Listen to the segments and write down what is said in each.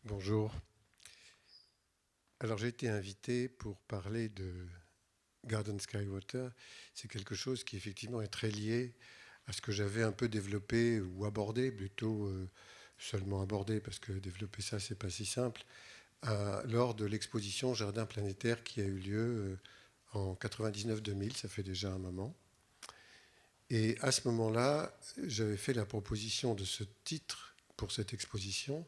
Bonjour. Alors j'ai été invité pour parler de Garden Sky Water. C'est quelque chose qui effectivement est très lié à ce que j'avais un peu développé ou abordé, plutôt seulement abordé parce que développer ça c'est pas si simple, lors de l'exposition Jardin planétaire qui a eu lieu en 99-2000, ça fait déjà un moment. Et à ce moment-là, j'avais fait la proposition de ce titre pour cette exposition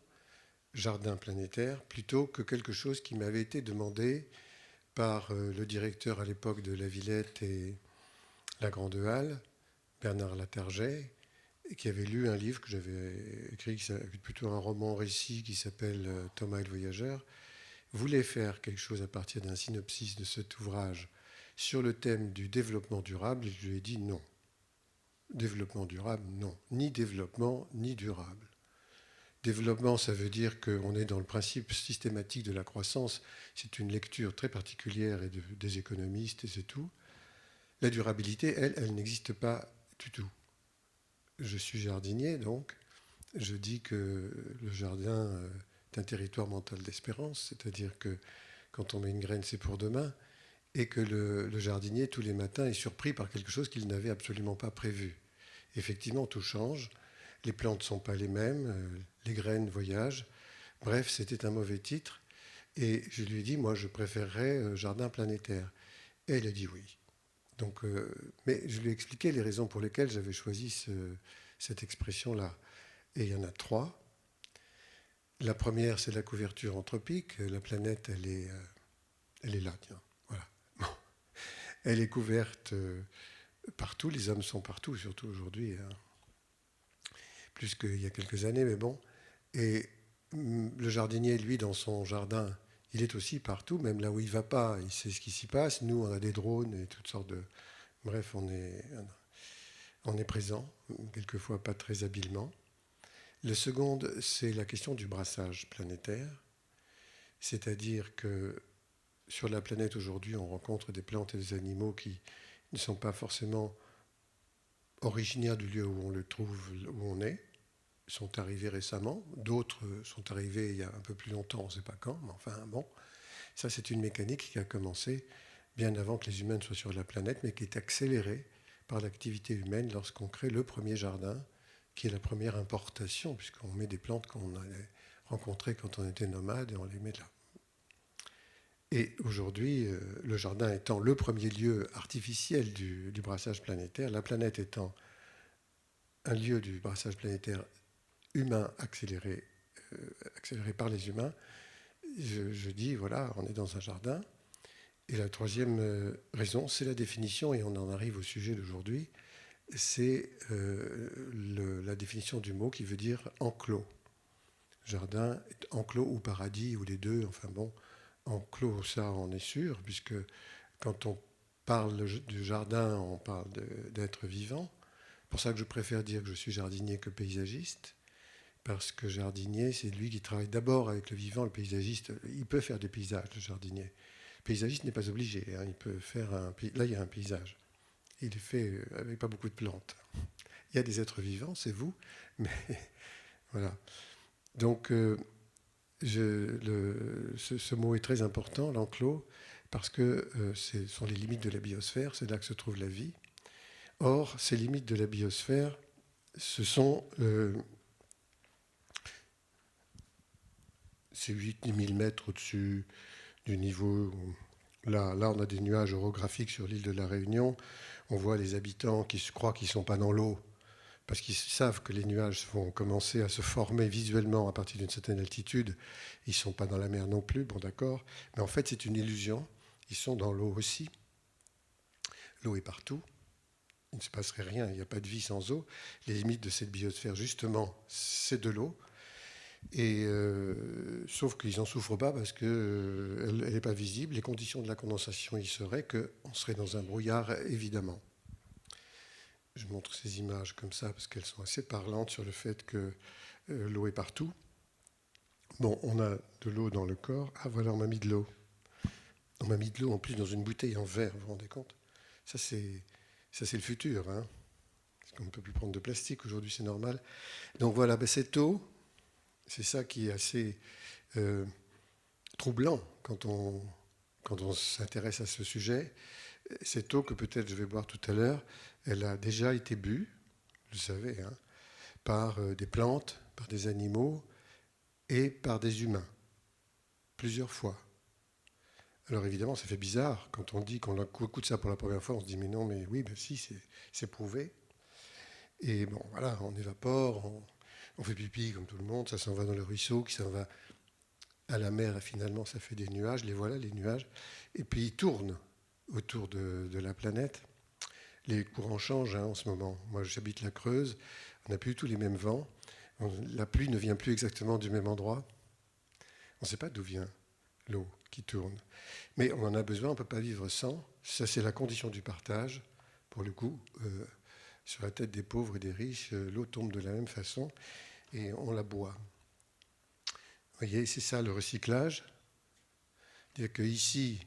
Jardin planétaire, plutôt que quelque chose qui m'avait été demandé par le directeur à l'époque de la Villette et la Grande Halle, Bernard Latarjet, qui avait lu un livre que j'avais écrit, plutôt un roman-récit qui s'appelle Thomas et le voyageur, voulait faire quelque chose à partir d'un synopsis de cet ouvrage sur le thème du développement durable, et je lui ai dit non. Développement durable, non. Ni développement, ni durable. Développement, ça veut dire qu'on est dans le principe systématique de la croissance. C'est une lecture très particulière des économistes et c'est tout. La durabilité, elle n'existe pas du tout. Je suis jardinier, donc je dis que le jardin est un territoire mental d'espérance, c'est-à-dire que quand on met une graine, c'est pour demain, et que le jardinier, tous les matins, est surpris par quelque chose qu'il n'avait absolument pas prévu. Effectivement, tout change. Les plantes ne sont pas les mêmes, les graines voyagent. Bref, c'était un mauvais titre. Et je lui ai dit, moi, je préférerais Jardin planétaire. Et elle a dit oui. Donc, mais je lui ai expliqué les raisons pour lesquelles j'avais choisi cette expression-là. Et il y en a trois. La première, c'est la couverture anthropique. La planète, elle est là, tiens. Voilà. Bon. Elle est couverte partout. Les hommes sont partout, surtout aujourd'hui. Hein. Plus qu'il y a quelques années, mais bon. Et le jardinier, lui, dans son jardin, il est aussi partout, même là où il ne va pas, il sait ce qui s'y passe. Nous, on a des drones et toutes sortes de... Bref, on est présent, quelquefois pas très habilement. Le second, c'est la question du brassage planétaire. C'est-à-dire que sur la planète aujourd'hui, on rencontre des plantes et des animaux qui ne sont pas forcément originaires du lieu où on le trouve, où on est, sont arrivés récemment. D'autres sont arrivés il y a un peu plus longtemps, on ne sait pas quand, mais enfin bon. Ça, c'est une mécanique qui a commencé bien avant que les humains ne soient sur la planète, mais qui est accélérée par l'activité humaine lorsqu'on crée le premier jardin, qui est la première importation, puisqu'on met des plantes qu'on allait rencontrer quand on était nomade et on les met là. Et aujourd'hui, le jardin étant le premier lieu artificiel du brassage planétaire, la planète étant un lieu du brassage planétaire humain accéléré par les humains, je dis, voilà, on est dans un jardin. Et la troisième raison, c'est la définition, et on en arrive au sujet d'aujourd'hui, c'est la définition du mot qui veut dire enclos. Jardin, enclos ou paradis, ou les deux, enfin bon, enclos, ça on est sûr, puisque quand on parle du jardin, on parle d'être vivant. C'est pour ça que je préfère dire que je suis jardinier que paysagiste, parce que jardinier, c'est lui qui travaille d'abord avec le vivant. Le paysagiste, il peut faire des paysages, le jardinier. Le paysagiste n'est pas obligé, hein, il peut faire là, il y a un paysage. Il est fait avec pas beaucoup de plantes. Il y a des êtres vivants, c'est vous, mais voilà. Donc, ce mot est très important, l'enclos, parce que ce sont les limites de la biosphère, c'est là que se trouve la vie. Or, ces limites de la biosphère, ce sont ces 8 000 mètres au-dessus du niveau. Là, on a des nuages orographiques sur l'île de la Réunion. On voit les habitants qui se croient qu'ils ne sont pas dans l'eau, parce qu'ils savent que les nuages vont commencer à se former visuellement à partir d'une certaine altitude. Ils ne sont pas dans la mer non plus, bon d'accord. Mais en fait, c'est une illusion. Ils sont dans l'eau aussi. L'eau est partout. Il ne se passerait rien, il n'y a pas de vie sans eau. Les limites de cette biosphère, justement, c'est de l'eau. Et sauf qu'ils n'en souffrent pas parce qu'elle n'est pas visible. Les conditions de la condensation y seraient qu'on serait dans un brouillard, évidemment. Je montre ces images comme ça parce qu'elles sont assez parlantes sur le fait que l'eau est partout. Bon, on a de l'eau dans le corps. Ah voilà, on m'a mis de l'eau. On m'a mis de l'eau en plus dans une bouteille en verre, vous vous rendez compte? Ça c'est le futur, hein, parce qu'on ne peut plus prendre de plastique aujourd'hui, c'est normal. Donc voilà, cette eau, c'est ça qui est assez euh, troublant quand on s'intéresse à ce sujet. Cette eau que peut-être je vais boire tout à l'heure, elle a déjà été bue, vous le savez, hein, par des plantes, par des animaux et par des humains, plusieurs fois. Alors évidemment, ça fait bizarre quand on dit qu'on écoute ça pour la première fois, on se dit mais non, mais oui, ben si, c'est prouvé. Et bon, voilà, on évapore, on fait pipi comme tout le monde, ça s'en va dans le ruisseau, qui s'en va à la mer, et finalement ça fait des nuages, les voilà les nuages, et puis ils tournent autour de la planète. Les courants changent hein, en ce moment. Moi j'habite la Creuse, on n'a plus du tout les mêmes vents, la pluie ne vient plus exactement du même endroit, on ne sait pas d'où vient l'eau qui tourne. Mais on en a besoin, on ne peut pas vivre sans, ça c'est la condition du partage, pour le coup. Sur la tête des pauvres et des riches, l'eau tombe de la même façon et on la boit. Vous voyez, c'est ça le recyclage. C'est-à-dire qu'ici,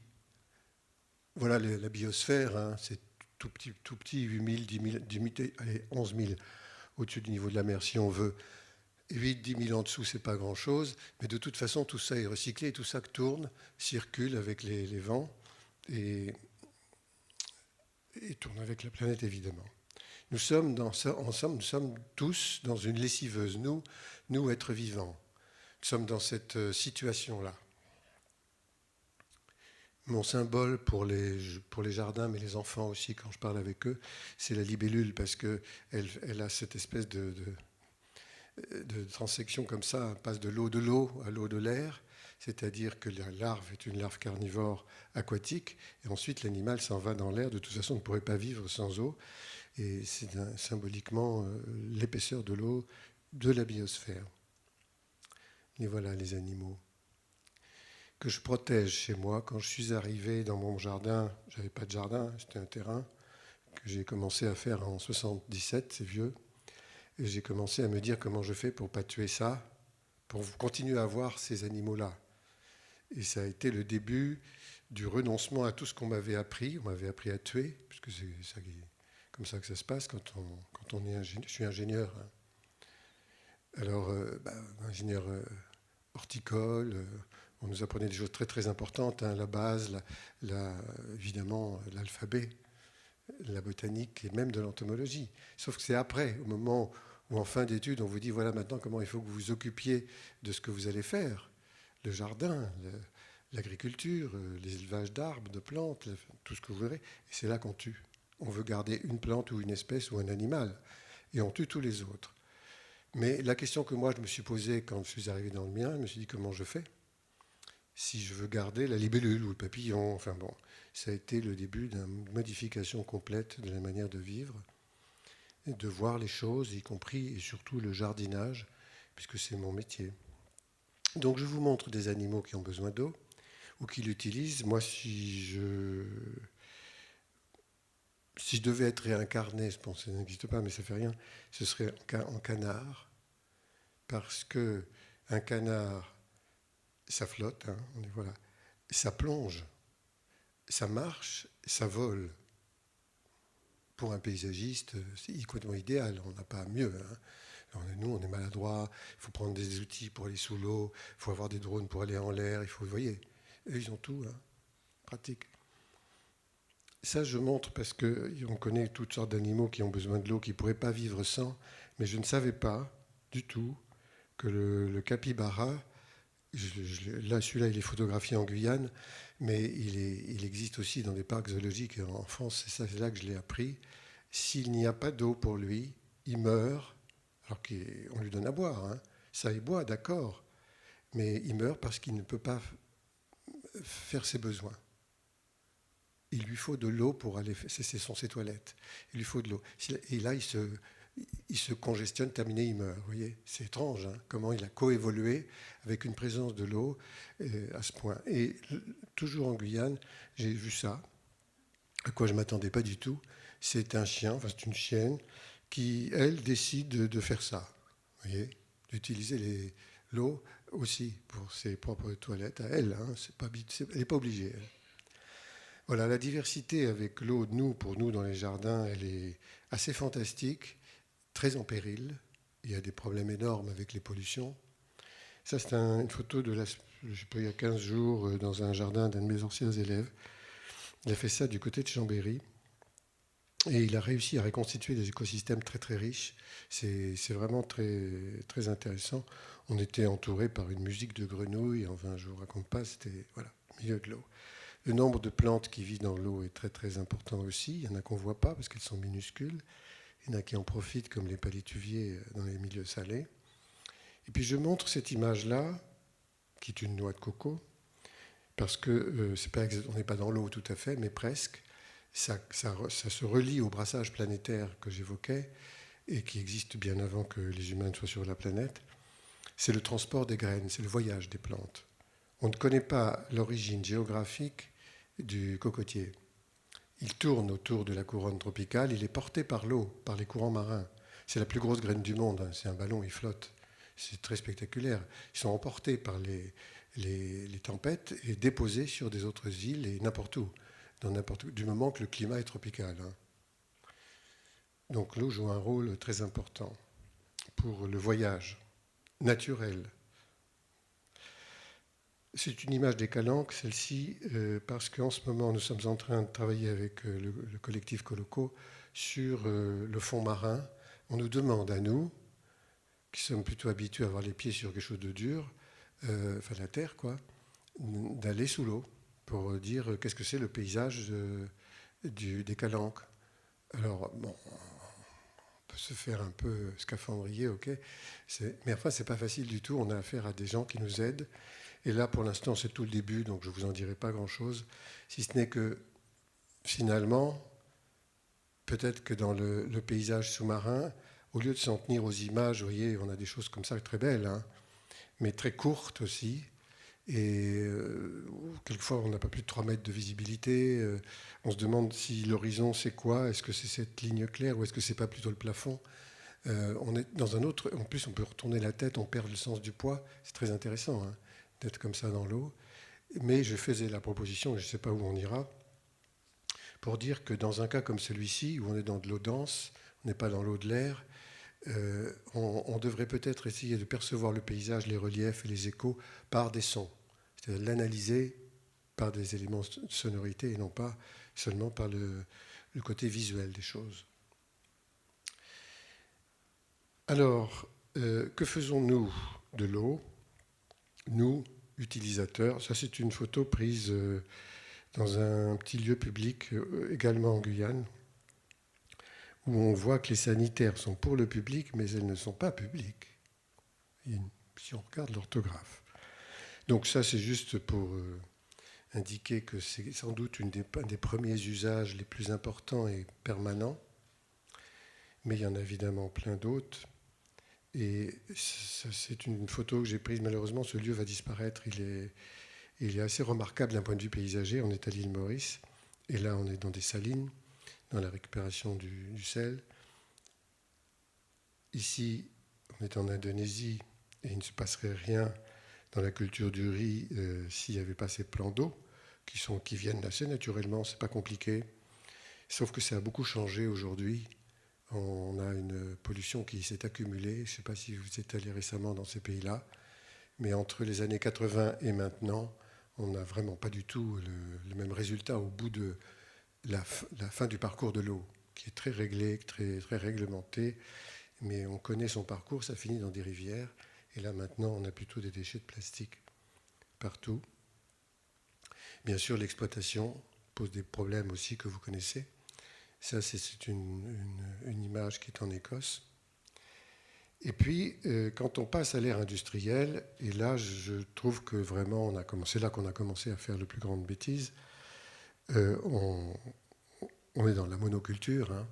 voilà la biosphère, hein, c'est tout petit, 8 000, 10 000, allez, 11 000 au-dessus du niveau de la mer si on veut. 8, 10 000 en dessous, c'est pas grand-chose, mais de toute façon, tout ça est recyclé et tout ça tourne, circule avec les vents et tourne avec la planète, évidemment. Nous sommes, nous sommes tous dans une lessiveuse, nous êtres vivants. Nous sommes dans cette situation-là. Mon symbole pour les jardins, mais les enfants aussi, quand je parle avec eux, c'est la libellule, parce qu'elle a cette espèce de transection comme ça, elle passe de l'eau à l'eau de l'air, c'est-à-dire que la larve est une larve carnivore aquatique, et ensuite l'animal s'en va dans l'air, de toute façon on ne pourrait pas vivre sans eau, et c'est symboliquement l'épaisseur de l'eau de la biosphère. Et voilà les animaux que je protège chez moi. Quand je suis arrivé dans mon jardin, je n'avais pas de jardin, c'était un terrain que j'ai commencé à faire en 77, c'est vieux, et j'ai commencé à me dire comment je fais pour ne pas tuer ça, pour continuer à voir ces animaux-là. Et ça a été le début du renoncement à tout ce qu'on m'avait appris. On m'avait appris à tuer, puisque c'est comme ça que ça se passe quand on est ingénieur. Je suis ingénieur. Hein. Alors, ingénieur horticole, on nous apprenait des choses très très importantes, hein, la base, évidemment l'alphabet, la botanique et même de l'entomologie. Sauf que c'est après, au moment où en fin d'études, on vous dit voilà maintenant comment il faut que vous vous occupiez de ce que vous allez faire, le jardin, l'agriculture, les élevages d'arbres, de plantes, tout ce que vous verrez. Et c'est là qu'on tue. On veut garder une plante ou une espèce ou un animal, et on tue tous les autres. Mais la question que moi je me suis posée quand je suis arrivé dans le mien, je me suis dit comment je fais si je veux garder la libellule ou le papillon. Enfin bon, ça a été le début d'une modification complète de la manière de vivre et de voir les choses, y compris et surtout le jardinage, puisque c'est mon métier. Donc je vous montre des animaux qui ont besoin d'eau ou qui l'utilisent. Moi, si je devais être réincarné, je pense que ça n'existe pas, mais ça ne fait rien, ce serait en canard, parce que un canard, ça flotte, hein, voilà, ça plonge, ça marche, ça vole. Pour un paysagiste, c'est complètement idéal, on n'a pas mieux. Hein. Alors, nous, on est maladroits, il faut prendre des outils pour aller sous l'eau, il faut avoir des drones pour aller en l'air, vous voyez, eux, ils ont tout, hein, pratique. Ça, je montre parce qu'on connaît toutes sortes d'animaux qui ont besoin de l'eau, qui ne pourraient pas vivre sans, mais je ne savais pas du tout que le capybara, là, celui-là, il est photographié en Guyane, mais il existe aussi dans des parcs zoologiques en France, c'est là que je l'ai appris. S'il n'y a pas d'eau pour lui, il meurt, alors qu'on lui donne à boire, hein. Ça, il boit, d'accord, mais il meurt parce qu'il ne peut pas faire ses besoins. Il lui faut de l'eau pour aller, ce sont ses toilettes, il lui faut de l'eau. Et là, il se congestionne, terminé, il meurt. Vous voyez, c'est étrange, hein, comment il a coévolué avec une présence de l'eau à ce point. Et toujours en Guyane, j'ai vu ça, à quoi je ne m'attendais pas du tout. C'est un chien, enfin c'est une chienne, qui, elle, décide de faire ça. Vous voyez, d'utiliser l'eau aussi pour ses propres toilettes à elle. Hein, elle n'est pas obligée. Elle. Voilà, la diversité avec l'eau, pour nous, dans les jardins, elle est assez fantastique, très en péril. Il y a des problèmes énormes avec les pollutions. Ça, c'est une photo de je sais pas, il y a 15 jours dans un jardin d'un de mes anciens élèves. Il a fait ça du côté de Chambéry. Et il a réussi à reconstituer des écosystèmes très très riches. C'est vraiment très, très intéressant. On était entouré par une musique de grenouilles. Enfin, je ne vous raconte pas, c'était voilà, au milieu de l'eau. Le nombre de plantes qui vivent dans l'eau est très très important aussi. Il y en a qu'on ne voit pas parce qu'elles sont minuscules. Il y en a qui en profitent comme les palétuviers dans les milieux salés. Et puis je montre cette image-là, qui est une noix de coco, parce que on n'est pas dans l'eau tout à fait, mais presque. Ça se relie au brassage planétaire que j'évoquais et qui existe bien avant que les humains soient sur la planète. C'est le transport des graines, c'est le voyage des plantes. On ne connaît pas l'origine géographique du cocotier. Il tourne autour de la couronne tropicale, il est porté par l'eau, par les courants marins. C'est la plus grosse graine du monde, hein. C'est un ballon, il flotte. C'est très spectaculaire. Ils sont emportés par les tempêtes et déposés sur des autres îles et n'importe où, du moment que le climat est tropical, hein. Donc l'eau joue un rôle très important pour le voyage naturel. C'est une image des calanques, celle-ci, parce qu'en ce moment, nous sommes en train de travailler avec le collectif Coloco sur le fond marin. On nous demande à nous, qui sommes plutôt habitués à avoir les pieds sur quelque chose de dur, enfin la terre, quoi, d'aller sous l'eau pour dire qu'est-ce que c'est le paysage des calanques. Alors, bon, on peut se faire un peu scaphandrier, ok, mais enfin, c'est pas facile du tout. On a affaire à des gens qui nous aident. Et là, pour l'instant, c'est tout le début, donc je ne vous en dirai pas grand-chose, si ce n'est que, finalement, peut-être que dans le paysage sous-marin, au lieu de s'en tenir aux images, vous voyez, on a des choses comme ça très belles, hein, mais très courtes aussi, et quelquefois, on n'a pas plus de 3 mètres de visibilité. On se demande si l'horizon, c'est quoi? Est-ce que c'est cette ligne claire ou est-ce que c'est pas plutôt le plafond? On est dans un autre... En plus, on peut retourner la tête, on perd le sens du poids. C'est très intéressant, hein, d'être comme ça dans l'eau. Mais je faisais la proposition, je ne sais pas où on ira, pour dire que dans un cas comme celui-ci, où on est dans de l'eau dense, on n'est pas dans l'eau de l'air, on devrait peut-être essayer de percevoir le paysage, les reliefs et les échos par des sons. C'est-à-dire l'analyser par des éléments de sonorité et non pas seulement par le côté visuel des choses. Alors, que faisons-nous de l'eau, nous, utilisateurs? Ça, c'est une photo prise dans un petit lieu public, également en Guyane, où on voit que les sanitaires sont pour le public, mais elles ne sont pas publiques, si on regarde l'orthographe. Donc ça, c'est juste pour indiquer que c'est sans doute un des premiers usages les plus importants et permanents, mais il y en a évidemment plein d'autres. Et c'est une photo que j'ai prise. Malheureusement, ce lieu va disparaître. Il est assez remarquable d'un point de vue paysager. On est à l'île Maurice, et là, on est dans des salines, dans la récupération du sel. Ici, on est en Indonésie, et il ne se passerait rien dans la culture du riz s'il n'y avait pas ces plans d'eau qui viennent assez naturellement. C'est pas compliqué. Sauf que ça a beaucoup changé aujourd'hui. On a une pollution qui s'est accumulée. Je ne sais pas si vous êtes allé récemment dans ces pays-là, mais entre les années 80 et maintenant, on n'a vraiment pas du tout le même résultat au bout de la fin du parcours de l'eau, qui est très réglé, très, très réglementé, mais on connaît son parcours, ça finit dans des rivières, et là maintenant, on a plutôt des déchets de plastique partout. Bien sûr, l'exploitation pose des problèmes aussi que vous connaissez. Ça, c'est une image qui est en Écosse. Et puis, quand on passe à l'ère industrielle, et là, je trouve que vraiment, c'est là qu'on a commencé à faire le plus grande bêtise. On est dans la monoculture, hein,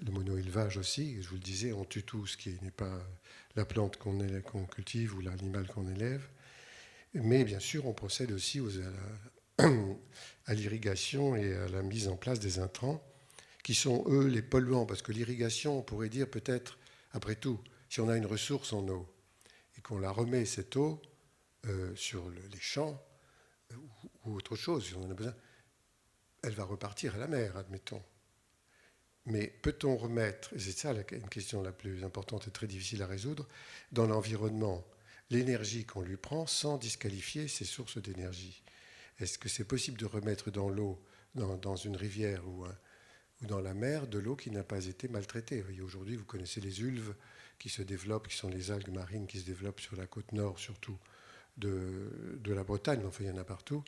le mono-élevage aussi. Je vous le disais, on tue tout ce qui n'est pas la plante qu'on cultive ou l'animal qu'on élève. Mais bien sûr, on procède aussi à l'irrigation et à la mise en place des intrants, qui sont, eux, les polluants. Parce que l'irrigation, on pourrait dire peut-être, après tout, si on a une ressource en eau et qu'on la remet, cette eau, sur les champs ou autre chose, si on en a besoin, elle va repartir à la mer, admettons. Mais peut-on remettre, et c'est ça une question la plus importante et très difficile à résoudre, dans l'environnement, l'énergie qu'on lui prend sans disqualifier ses sources d'énergie. Est-ce que c'est possible de remettre dans l'eau, dans une rivière ou dans la mer, de l'eau qui n'a pas été maltraitée? Aujourd'hui, vous connaissez les ulves qui se développent, qui sont les algues marines qui se développent sur la côte nord, surtout de la Bretagne, mais enfin il y en a partout.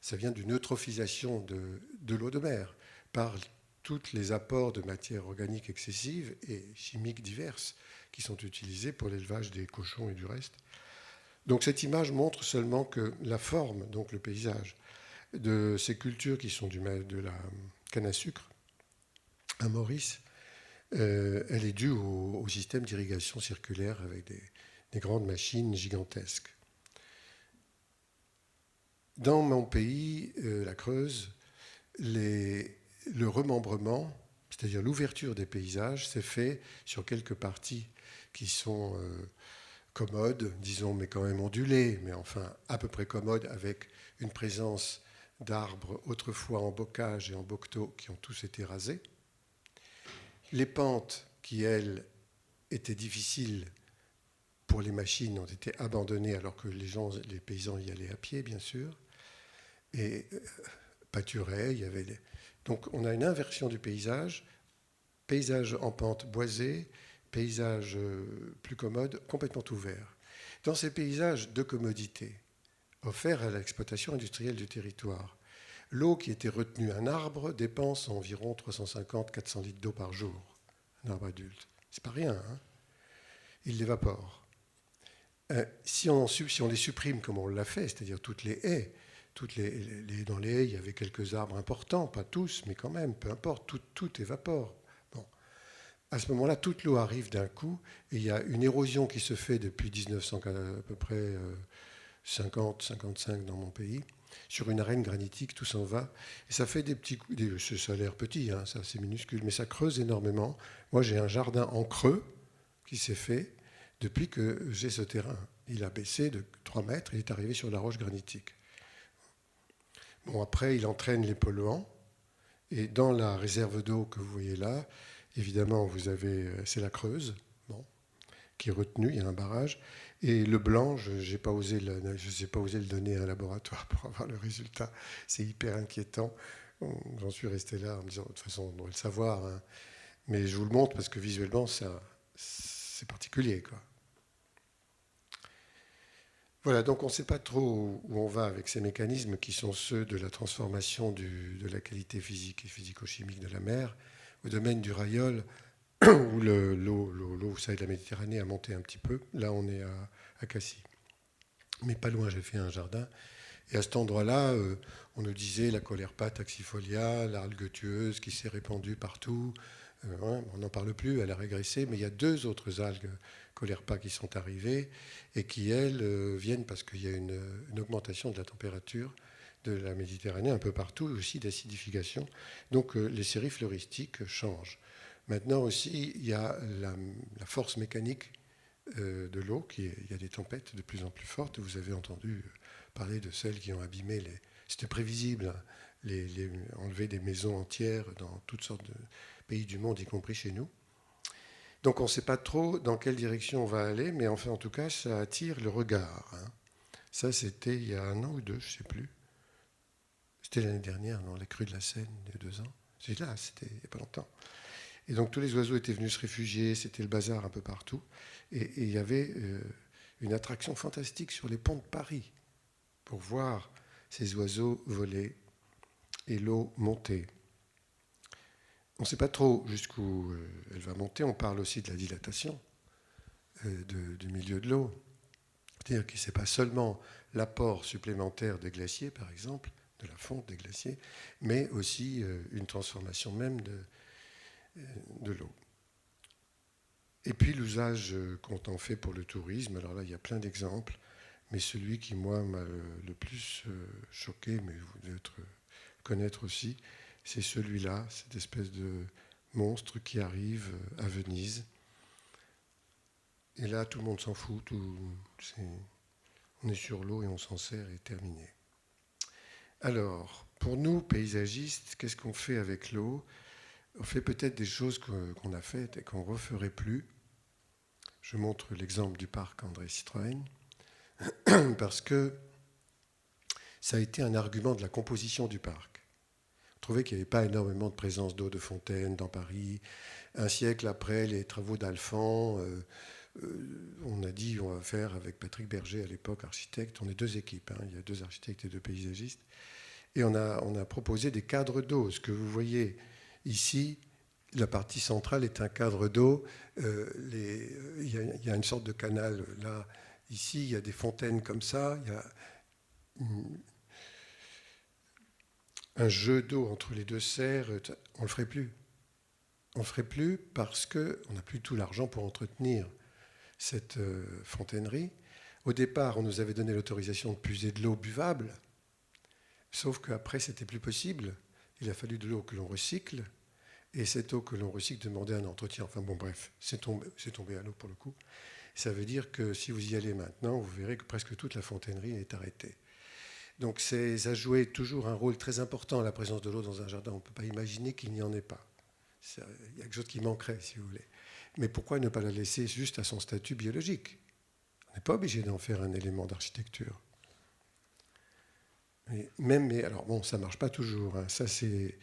Ça vient d'une eutrophisation de l'eau de mer par tous les apports de matières organiques excessives et chimiques diverses qui sont utilisés pour l'élevage des cochons et du reste. Donc cette image montre seulement que la forme, donc le paysage, de ces cultures qui sont de la canne à sucre à Maurice, elle est due au système d'irrigation circulaire avec des grandes machines gigantesques. Dans mon pays, la Creuse, le remembrement, c'est-à-dire l'ouverture des paysages, s'est fait sur quelques parties qui sont commodes, disons, mais quand même ondulées, mais enfin à peu près commodes, avec une présence d'arbres autrefois en bocage et en bocteau qui ont tous été rasés. Les pentes qui, elles, étaient difficiles pour les machines ont été abandonnées alors que les paysans y allaient à pied, bien sûr, et pâturaient. Donc on a une inversion du paysage en pente boisée, paysage plus commode, complètement ouvert. Dans ces paysages de commodité offerts à l'exploitation industrielle du territoire, l'eau qui était retenue, un arbre dépense environ 350-400 litres d'eau par jour, un arbre adulte. C'est pas rien, hein. Il l'évapore. Si on les supprime comme on l'a fait, c'est-à-dire toutes les haies, dans les haies, il y avait quelques arbres importants, pas tous, mais quand même, peu importe, tout évapore. Bon. À ce moment-là, toute l'eau arrive d'un coup, et il y a une érosion qui se fait depuis 1900, à peu près 50-55 dans mon pays, sur une arène granitique, tout s'en va, et ça fait des petits coups, ça a l'air petit, hein, ça c'est minuscule, mais ça creuse énormément. Moi j'ai un jardin en creux qui s'est fait depuis que j'ai ce terrain. Il a baissé de 3 mètres, il est arrivé sur la roche granitique. Bon, après, il entraîne les polluants. Et dans la réserve d'eau que vous voyez là, évidemment, c'est la Creuse, bon, qui est retenue, il y a un barrage. Et le blanc, je n'ai pas osé le donner à un laboratoire pour avoir le résultat. C'est hyper inquiétant. J'en suis resté là en me disant, de toute façon, on devrait le savoir, hein. Mais je vous le montre parce que visuellement, c'est particulier, quoi. Voilà, donc on ne sait pas trop où on va avec ces mécanismes qui sont ceux de la transformation de la qualité physique et physico-chimique de la mer. Au domaine du Rayol, où l'eau, vous savez, de la Méditerranée a monté un petit peu. Là, on est à Cassis. Mais pas loin, j'ai fait un jardin. Et à cet endroit-là, on nous disait la Colerpa taxifolia, l'algue tueuse qui s'est répandue partout. On n'en parle plus, elle a régressé, mais il y a 2 autres algues Colerpa qui sont arrivées et qui, elles, viennent parce qu'il y a une augmentation de la température de la Méditerranée un peu partout, aussi d'acidification. Donc les séries flouristiques changent. Maintenant aussi, il y a la force mécanique de l'eau, il y a des tempêtes de plus en plus fortes. Vous avez entendu parler de celles qui ont abîmé c'était prévisible, hein, enlever des maisons entières dans toutes sortes de pays du monde, y compris chez nous. Donc on ne sait pas trop dans quelle direction on va aller, mais enfin en tout cas ça attire le regard, hein. Ça c'était il y a 1 an ou 2, je ne sais plus. C'était l'année dernière, non, la crue de la Seine, il y a 2 ans. C'était il n'y a pas longtemps. Et donc tous les oiseaux étaient venus se réfugier, c'était le bazar un peu partout. Et il y avait une attraction fantastique sur les ponts de Paris pour voir ces oiseaux voler et l'eau monter. On ne sait pas trop jusqu'où elle va monter. On parle aussi de la dilatation du milieu de l'eau. C'est-à-dire que ce n'est pas seulement l'apport supplémentaire des glaciers, par exemple, de la fonte des glaciers, mais aussi une transformation même de l'eau. Et puis l'usage qu'on en fait pour le tourisme. Alors là, il y a plein d'exemples, mais celui qui, moi, m'a le plus choqué, mais vous devez connaître aussi, c'est celui-là, cette espèce de monstre qui arrive à Venise. Et là, tout le monde s'en fout. On est sur l'eau et on s'en sert et terminé. Alors, pour nous, paysagistes, qu'est-ce qu'on fait avec l'eau? On fait peut-être des choses qu'on a faites et qu'on ne referait plus. Je montre l'exemple du parc André Citroën. parce que ça a été un argument de la composition du parc. On trouvait qu'il n'y avait pas énormément de présence d'eau de fontaine dans Paris. Un siècle après les travaux d'Alphand, on a dit on va faire avec Patrick Berger à l'époque, architecte. On est deux équipes, hein, il y a deux architectes et deux paysagistes. Et on a proposé des cadres d'eau. Ce que vous voyez ici, la partie centrale est un cadre d'eau. Il y a une sorte de canal là. Ici, il y a des fontaines comme ça. Il y a un jeu d'eau entre les deux serres. On ne le ferait plus. On ne le ferait plus parce qu'on n'a plus tout l'argent pour entretenir cette fontainerie. Au départ, on nous avait donné l'autorisation de puiser de l'eau buvable. Sauf qu'après, c'était plus possible. Il a fallu de l'eau que l'on recycle. Et cette eau que l'on recycle demandait un entretien. Enfin bon, bref, c'est tombé à l'eau pour le coup. Ça veut dire que si vous y allez maintenant, vous verrez que presque toute la fontainerie est arrêtée. Donc ça jouait toujours un rôle très important, la présence de l'eau dans un jardin. On ne peut pas imaginer qu'il n'y en ait pas. Il y a quelque chose qui manquerait, si vous voulez. Mais pourquoi ne pas la laisser juste à son statut biologique? On n'est pas obligé d'en faire un élément d'architecture. Mais alors bon, ça ne marche pas toujours. Hein. Ça, c'est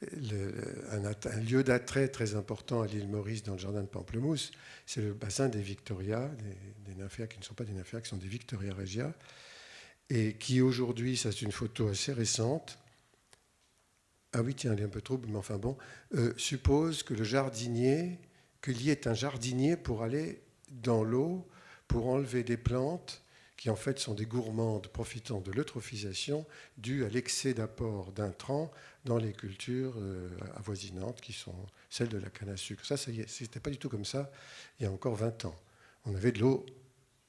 un lieu d'attrait très important à l'île Maurice dans le jardin de Pamplemousse. C'est le bassin des Victoria, des nymphéas qui ne sont pas des nymphéas, qui sont des Victoria regia, et qui aujourd'hui, ça c'est une photo assez récente, ah oui tiens, elle est un peu trouble, mais enfin bon, suppose que le jardinier, qu'il y ait un jardinier pour aller dans l'eau, pour enlever des plantes qui en fait sont des gourmandes profitant de l'eutrophisation due à l'excès d'apport d'intrants dans les cultures avoisinantes qui sont celles de la canne à sucre. Ça y est, c'était pas du tout comme ça il y a encore 20 ans. On avait de l'eau,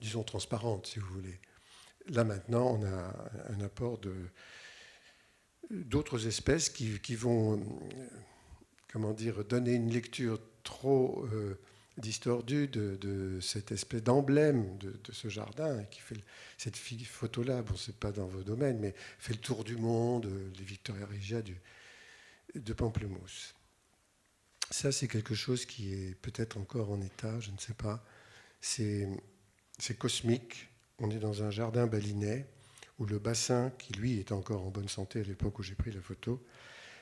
disons, transparente, si vous voulez. Là, maintenant, on a un apport d'autres espèces qui vont, comment dire, donner une lecture trop distordue de cette espèce d'emblème de ce jardin qui fait cette photo-là. Bon, c'est pas dans vos domaines, mais fait le tour du monde, les Victoria regia de Pamplemousse. Ça, c'est quelque chose qui est peut-être encore en état, je ne sais pas. C'est cosmique. On est dans un jardin balinais où le bassin, qui lui est encore en bonne santé à l'époque où j'ai pris la photo,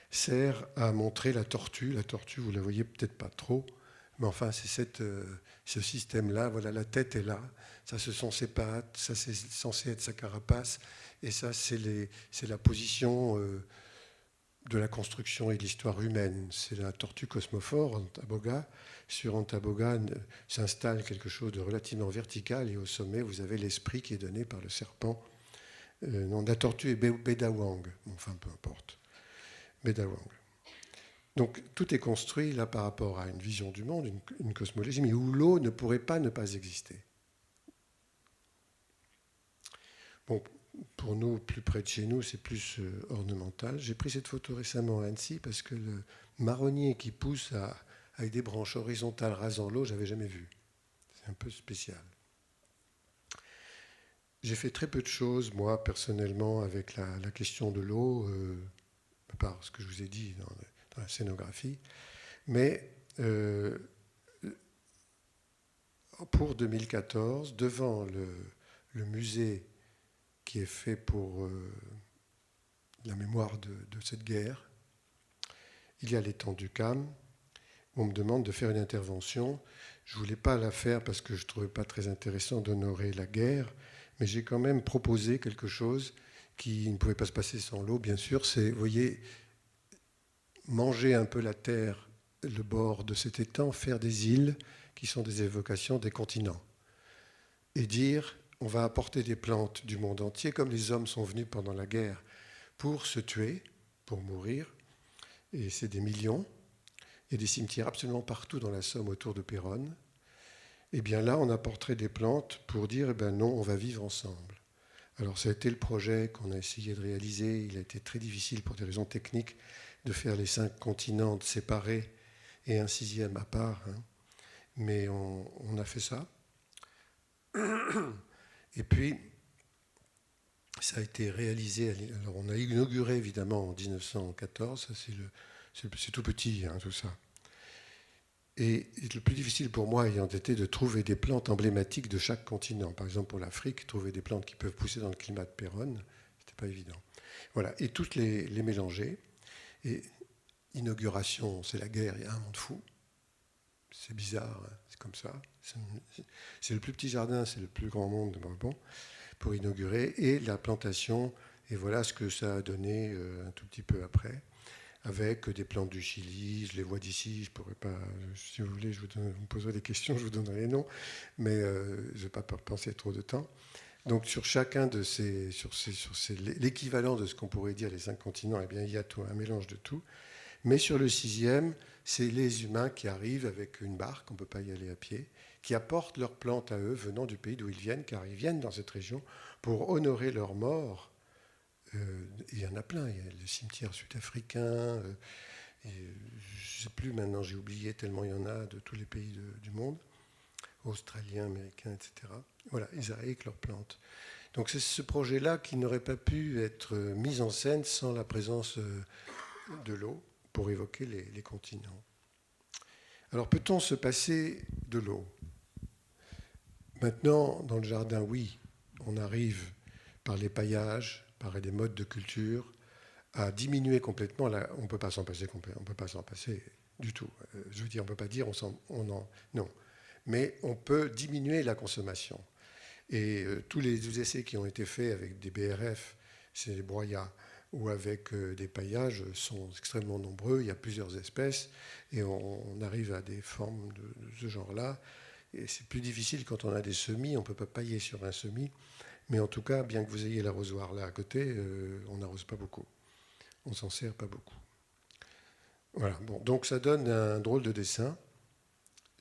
sert à montrer la tortue. La tortue, vous la voyez peut-être pas trop, mais enfin, c'est ce système-là. Voilà, la tête est là. Ça, ce sont ses pattes. Ça, c'est censé être sa carapace. Et ça, c'est la position de la construction et de l'histoire humaine. C'est la tortue cosmophore, Antaboga. Sur Antaboga s'installe quelque chose de relativement vertical et au sommet, vous avez l'esprit qui est donné par le serpent. Non, la tortue est Bedawang. Enfin, peu importe. Bedawang. Donc, tout est construit là par rapport à une vision du monde, une cosmologie, mais où l'eau ne pourrait pas ne pas exister. Bon, pour nous, plus près de chez nous, c'est plus ornemental. J'ai pris cette photo récemment à Annecy parce que le marronnier qui pousse avec des branches horizontales rasant l'eau, je n'avais jamais vu. C'est un peu spécial. J'ai fait très peu de choses, moi, personnellement, avec la question de l'eau, à part ce que je vous ai dit dans la scénographie. Mais pour 2014, devant le musée qui est fait pour la mémoire de cette guerre, il y a l'étang du Cam. On me demande de faire une intervention. Je ne voulais pas la faire parce que je ne trouvais pas très intéressant d'honorer la guerre, mais j'ai quand même proposé quelque chose qui ne pouvait pas se passer sans l'eau, bien sûr. C'est, vous voyez, manger un peu la terre, le bord de cet étang, faire des îles qui sont des évocations des continents. Et dire, on va apporter des plantes du monde entier, comme les hommes sont venus pendant la guerre pour se tuer, pour mourir, et c'est des millions. Il y a des cimetières absolument partout dans la Somme autour de Péronne. Et bien là, on apporterait des plantes pour dire, eh ben non, on va vivre ensemble. Alors ça a été le projet qu'on a essayé de réaliser. Il a été très difficile pour des raisons techniques de faire les 5 continents séparés et un 6e à part. Hein. Mais on a fait ça. Et puis, ça a été réalisé. Alors on a inauguré évidemment en 1914. Ça, c'est tout petit, hein, tout ça. Et le plus difficile pour moi ayant été de trouver des plantes emblématiques de chaque continent. Par exemple, pour l'Afrique, trouver des plantes qui peuvent pousser dans le climat de Péronne, c'était pas évident. Voilà, et toutes les mélanger. Et inauguration, c'est la guerre, il y a un monde fou. C'est bizarre, hein, c'est comme ça. C'est le plus petit jardin, c'est le plus grand monde. Bon, pour inaugurer. Et la plantation, et voilà ce que ça a donné un tout petit peu après, avec des plantes du Chili, je les vois d'ici, je pourrais pas, si vous voulez, vous me poserez des questions, je vous donnerai les noms, mais je ne vais pas penser trop de temps. Donc sur chacun de l'équivalent de ce qu'on pourrait dire les 5 continents, eh bien, il y a tout, un mélange de tout. Mais sur le 6e, c'est les humains qui arrivent avec une barque, on ne peut pas y aller à pied, qui apportent leurs plantes à eux venant du pays d'où ils viennent, car ils viennent dans cette région pour honorer leurs morts. Il y en a plein, il y a le cimetière sud-africain, je ne sais plus maintenant, j'ai oublié tellement il y en a de tous les pays du monde, australiens, américains, etc. Voilà, ils arrivent avec leurs plantes. Donc c'est ce projet-là qui n'aurait pas pu être mis en scène sans la présence de l'eau pour évoquer les continents. Alors peut-on se passer de l'eau? Maintenant, dans le jardin, oui, on arrive par les paillages, par des modes de culture, à diminuer complètement. On ne peut pas s'en passer complètement, on peut pas s'en passer du tout. Je veux dire, on ne peut pas dire non. Mais on peut diminuer la consommation. Et tous les essais qui ont été faits avec des BRF, c'est des broyats, ou avec des paillages sont extrêmement nombreux. Il y a plusieurs espèces et on arrive à des formes de ce genre-là. Et c'est plus difficile quand on a des semis. On ne peut pas pailler sur un semis. Mais en tout cas, bien que vous ayez l'arrosoir là à côté, on n'arrose pas beaucoup. On ne s'en sert pas beaucoup. Voilà. Bon, donc ça donne un drôle de dessin.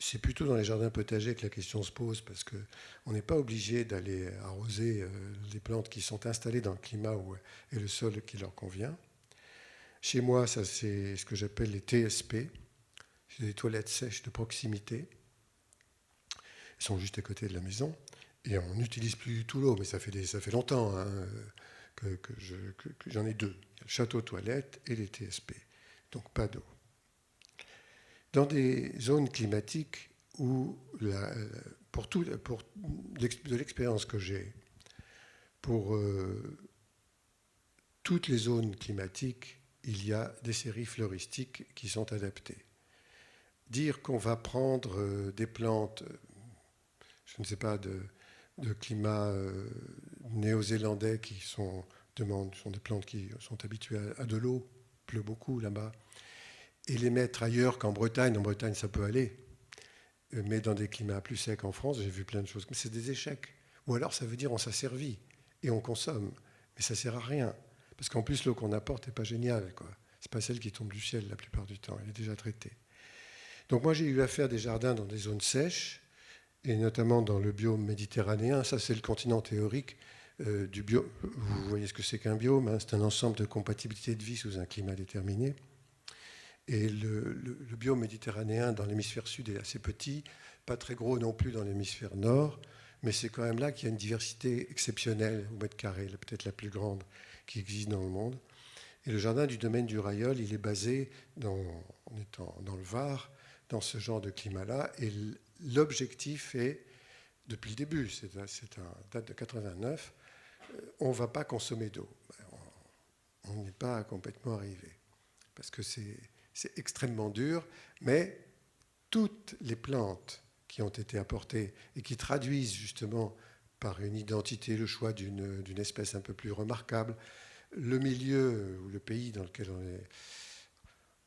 C'est plutôt dans les jardins potagers que la question se pose parce qu'on n'est pas obligé d'aller arroser les plantes qui sont installées dans le climat et le sol qui leur convient. Chez moi, ça c'est ce que j'appelle les TSP, c'est des toilettes sèches de proximité. Elles sont juste à côté de la maison et on n'utilise plus du tout l'eau, mais ça fait longtemps que j'en ai 2. Il y a le château toilette et les TSP, donc pas d'eau. Dans des zones climatiques où, de l'expérience que j'ai, pour toutes les zones climatiques, il y a des séries floristiques qui sont adaptées. Dire qu'on va prendre des plantes, je ne sais pas, de climat néo-zélandais qui sont des plantes qui sont habituées à de l'eau, il pleut beaucoup là-bas, et les mettre ailleurs qu'en Bretagne. En Bretagne, ça peut aller, mais dans des climats plus secs en France, j'ai vu plein de choses. Mais c'est des échecs. Ou alors, ça veut dire on s'asservit et on consomme, mais ça ne sert à rien. Parce qu'en plus, l'eau qu'on apporte n'est pas géniale, quoi. Ce n'est pas celle qui tombe du ciel la plupart du temps, elle est déjà traitée. Donc moi, j'ai eu à faire des jardins dans des zones sèches, et notamment dans le biome méditerranéen. Ça, c'est le continent théorique du biome. Vous voyez ce que c'est qu'un biome, hein. C'est un ensemble de compatibilités de vie sous un climat déterminé. Et le biome méditerranéen dans l'hémisphère sud est assez petit, pas très gros non plus dans l'hémisphère nord, mais c'est quand même là qu'il y a une diversité exceptionnelle au mètre carré, peut-être la plus grande qui existe dans le monde. Et le jardin du domaine du Railleul, il est basé, en étant dans le Var, dans ce genre de climat-là. Et l'objectif est, depuis le début, c'est un date de 89, on ne va pas consommer d'eau. On n'y est pas complètement arrivé, parce que c'est extrêmement dur, mais toutes les plantes qui ont été apportées et qui traduisent justement par une identité le choix d'une espèce un peu plus remarquable, le milieu ou le pays dans lequel on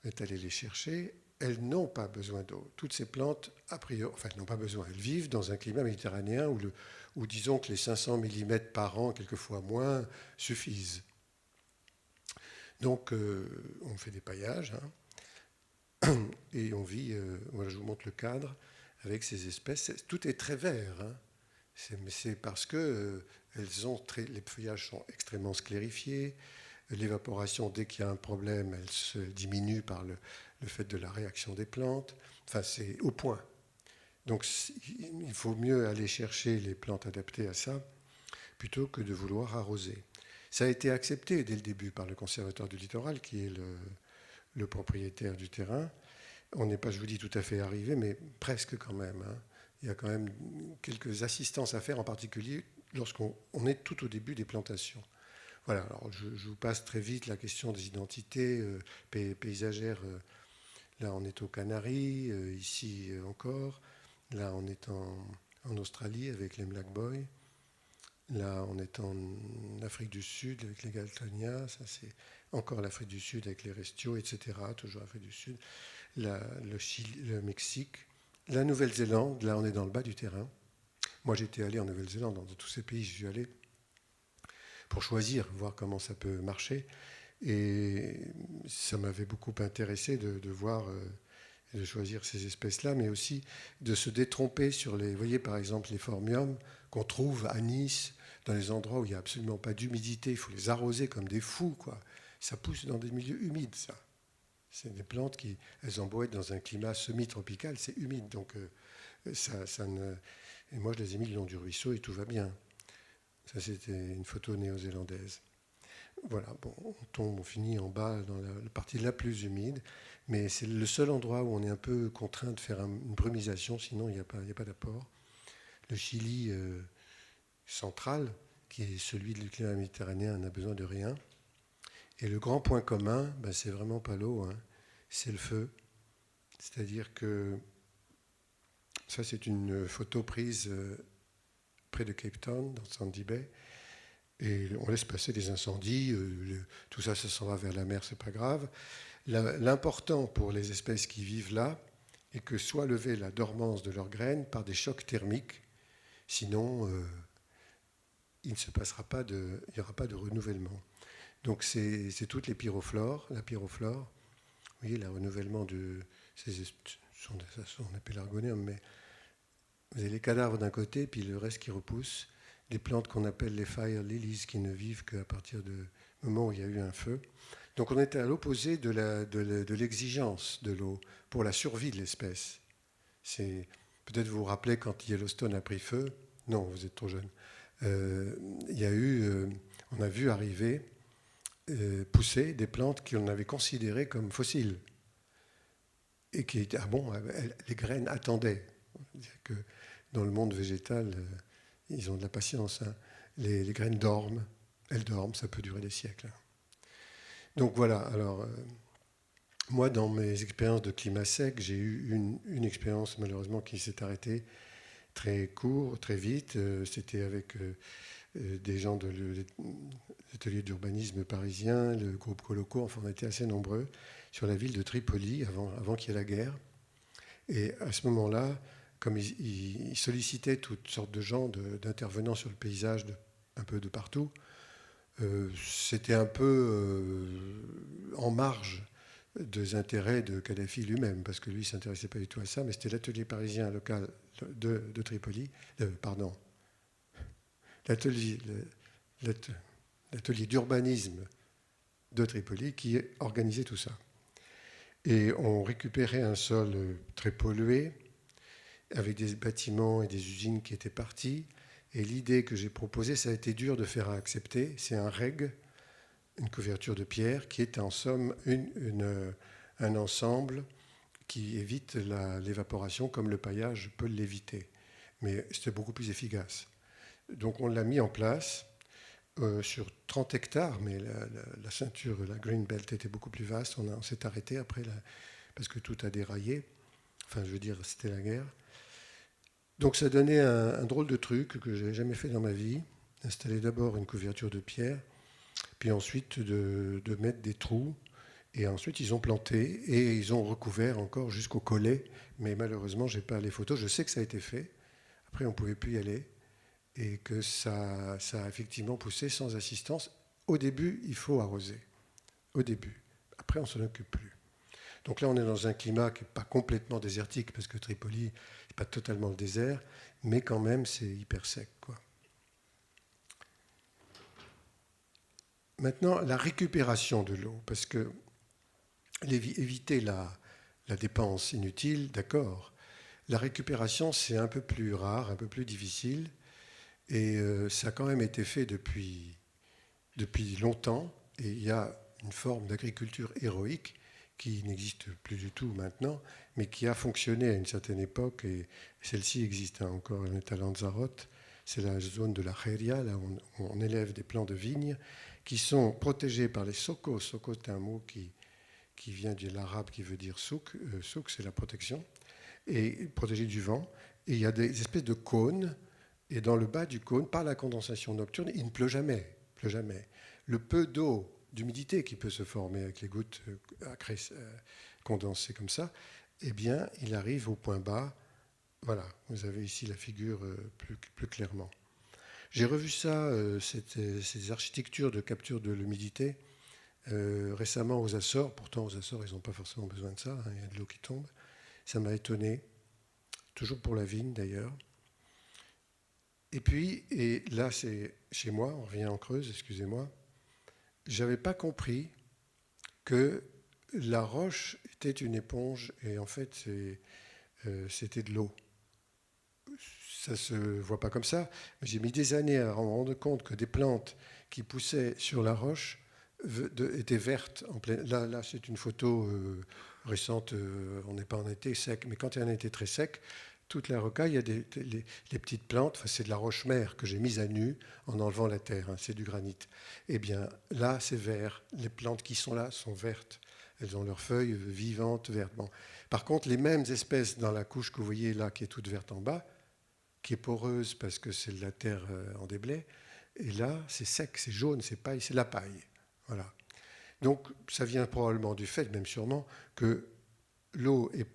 est allé les chercher, elles n'ont pas besoin d'eau. Toutes ces plantes, a priori, enfin, elles n'ont pas besoin. Elles vivent dans un climat méditerranéen où disons que les 500 mm par an, quelquefois moins, suffisent. Donc, on fait des paillages, hein, et on vit, voilà, je vous montre le cadre, avec ces espèces. Tout est très vert, hein. C'est parce que les feuillages sont extrêmement sclérifiés. L'évaporation, dès qu'il y a un problème, elle se diminue par le fait de la réaction des plantes. Enfin, c'est au point. Donc, il faut mieux aller chercher les plantes adaptées à ça plutôt que de vouloir arroser. Ça a été accepté dès le début par le conservateur du littoral, qui est le propriétaire du terrain, On n'est pas, je vous dis, tout à fait arrivé, mais presque quand même, hein. Il y a quand même quelques assistances à faire, en particulier lorsqu'on est tout au début des plantations. Voilà, alors je vous passe très vite la question des identités paysagères. Là, on est aux Canaries, ici encore. Là, on est en Australie avec les Black Boys. Là, on est en Afrique du Sud avec les Galtonias. Ça, c'est encore l'Afrique du Sud avec les Restios, etc. Toujours l'Afrique du Sud. Le Chili, le Mexique. La Nouvelle-Zélande, là, on est dans le bas du terrain. Moi, j'étais allé en Nouvelle-Zélande, dans tous ces pays, j'y suis allé pour choisir, voir comment ça peut marcher. Et ça m'avait beaucoup intéressé de voir et de choisir ces espèces-là, mais aussi de se détromper sur les, vous voyez par exemple les phormiums qu'on trouve à Nice, dans les endroits où il n'y a absolument pas d'humidité, il faut les arroser comme des fous, quoi. Ça pousse dans des milieux humides, ça. C'est des plantes qui, elles ont beau être dans un climat semi-tropical, c'est humide, donc ça ne... Et moi, je les ai mis le long du ruisseau et tout va bien. Ça, c'était une photo néo-zélandaise. Voilà, bon, on finit en bas dans la partie la plus humide, mais c'est le seul endroit où on est un peu contraint de faire une brumisation, sinon il n'y a pas d'apport. Le Chili central, qui est celui du climat méditerranéen, n'a besoin de rien. Et le grand point commun, ben, c'est vraiment pas l'eau, hein, c'est le feu. C'est-à-dire que ça, c'est une photo prise près de Cape Town, dans Sandy Bay. Et on laisse passer des incendies, tout ça, ça s'en va vers la mer, c'est pas grave. L'important pour les espèces qui vivent là est que soit levée la dormance de leurs graines par des chocs thermiques, sinon il ne se passera pas il n'y aura pas de renouvellement. Donc c'est toutes les pyroflores, la pyroflore, vous voyez, le renouvellement de ces espèces, on appelle l'argonium, mais vous avez les cadavres d'un côté, puis le reste qui repousse. Les plantes qu'on appelle les fire lilies, qui ne vivent qu'à partir du moment où il y a eu un feu. Donc on était à l'opposé de l'exigence de l'eau pour la survie de l'espèce. Peut-être vous vous rappelez quand Yellowstone a pris feu. Non, vous êtes trop jeune. On a vu arriver, pousser des plantes qu'on avait considérées comme fossiles. Et qui étaient, les graines attendaient. Que dans le monde végétal, ils ont de la patience. Hein. Les graines dorment, elles dorment, ça peut durer des siècles. Donc voilà, alors moi dans mes expériences de climat sec, j'ai eu une expérience malheureusement qui s'est arrêtée très court, très vite. C'était avec des gens de l'atelier d'urbanisme parisien, le groupe Coloco, enfin on était assez nombreux, sur la ville de Tripoli avant qu'il y ait la guerre. Et à ce moment-là, comme ils sollicitaient toutes sortes de gens, d'intervenants sur le paysage un peu de partout, c'était un peu en marge des intérêts de Kadhafi lui-même, parce que lui ne s'intéressait pas du tout à ça, mais c'était l'atelier parisien local de Tripoli, l'atelier d'urbanisme de Tripoli qui organisait tout ça. Et on récupérait un sol très pollué, avec des bâtiments et des usines qui étaient partis. Et l'idée que j'ai proposée, ça a été dur de faire accepter, c'est un reg, une couverture de pierre, qui est en somme un ensemble qui évite l'évaporation comme le paillage peut l'éviter. Mais c'était beaucoup plus efficace. Donc on l'a mis en place sur 30 hectares, mais la ceinture, la Green Belt était beaucoup plus vaste. On s'est arrêté après, parce que tout a déraillé. Enfin, je veux dire, c'était la guerre. Donc ça donnait un drôle de truc que je n'avais jamais fait dans ma vie. Installer d'abord une couverture de pierre, puis ensuite de mettre des trous. Et ensuite, ils ont planté et ils ont recouvert encore jusqu'au collet. Mais malheureusement, je n'ai pas les photos. Je sais que ça a été fait. Après, on ne pouvait plus y aller. Et que ça a effectivement poussé sans assistance. Au début, il faut arroser. Au début. Après, on ne s'en occupe plus. Donc là, on est dans un climat qui n'est pas complètement désertique, parce que Tripoli n'est pas totalement le désert, mais quand même, c'est hyper sec, quoi. Maintenant, la récupération de l'eau, parce que éviter la dépense inutile, d'accord. La récupération, c'est un peu plus rare, un peu plus difficile, et ça a quand même été fait depuis longtemps, et il y a une forme d'agriculture héroïque qui n'existe plus du tout maintenant, mais qui a fonctionné à une certaine époque, et celle-ci existe encore, elle est à Lanzarote. C'est la zone de la Jeria, là où on élève des plants de vigne, qui sont protégés par les sokos. Sokos, c'est un mot qui vient de l'arabe qui veut dire souk. Souk, c'est la protection, et protégé du vent. Et il y a des espèces de cônes, et dans le bas du cône, par la condensation nocturne, il ne pleut jamais. Pleut jamais. Le peu d'eau, d'humidité qui peut se former avec les gouttes condensées comme ça, eh bien, il arrive au point bas. Voilà, vous avez ici la figure plus clairement. J'ai revu ça, ces architectures de capture de l'humidité, récemment aux Açores. Pourtant, aux Açores, ils n'ont pas forcément besoin de ça, hein, il y a de l'eau qui tombe. Ça m'a étonné, toujours pour la vigne d'ailleurs. Et puis, et là c'est chez moi, on revient en Creuse, excusez-moi, j'avais pas compris que la roche était une éponge et en fait c'était de l'eau. Ça se voit pas comme ça, mais j'ai mis des années à me rendre compte que des plantes qui poussaient sur la roche étaient vertes. Là c'est une photo récente, on n'est pas en été sec, mais quand il y a un été très sec, toute la rocaille, il y a les petites plantes, enfin, c'est de la roche-mère que j'ai mise à nu en enlevant la terre, hein, c'est du granit. Eh bien, là, c'est vert. Les plantes qui sont là sont vertes. Elles ont leurs feuilles vivantes, vertes. Bon. Par contre, les mêmes espèces dans la couche que vous voyez là, qui est toute verte en bas, qui est poreuse parce que c'est de la terre en déblai, et là, c'est sec, c'est jaune, c'est paille, c'est la paille. Voilà. Donc, ça vient probablement du fait, même sûrement, que l'eau est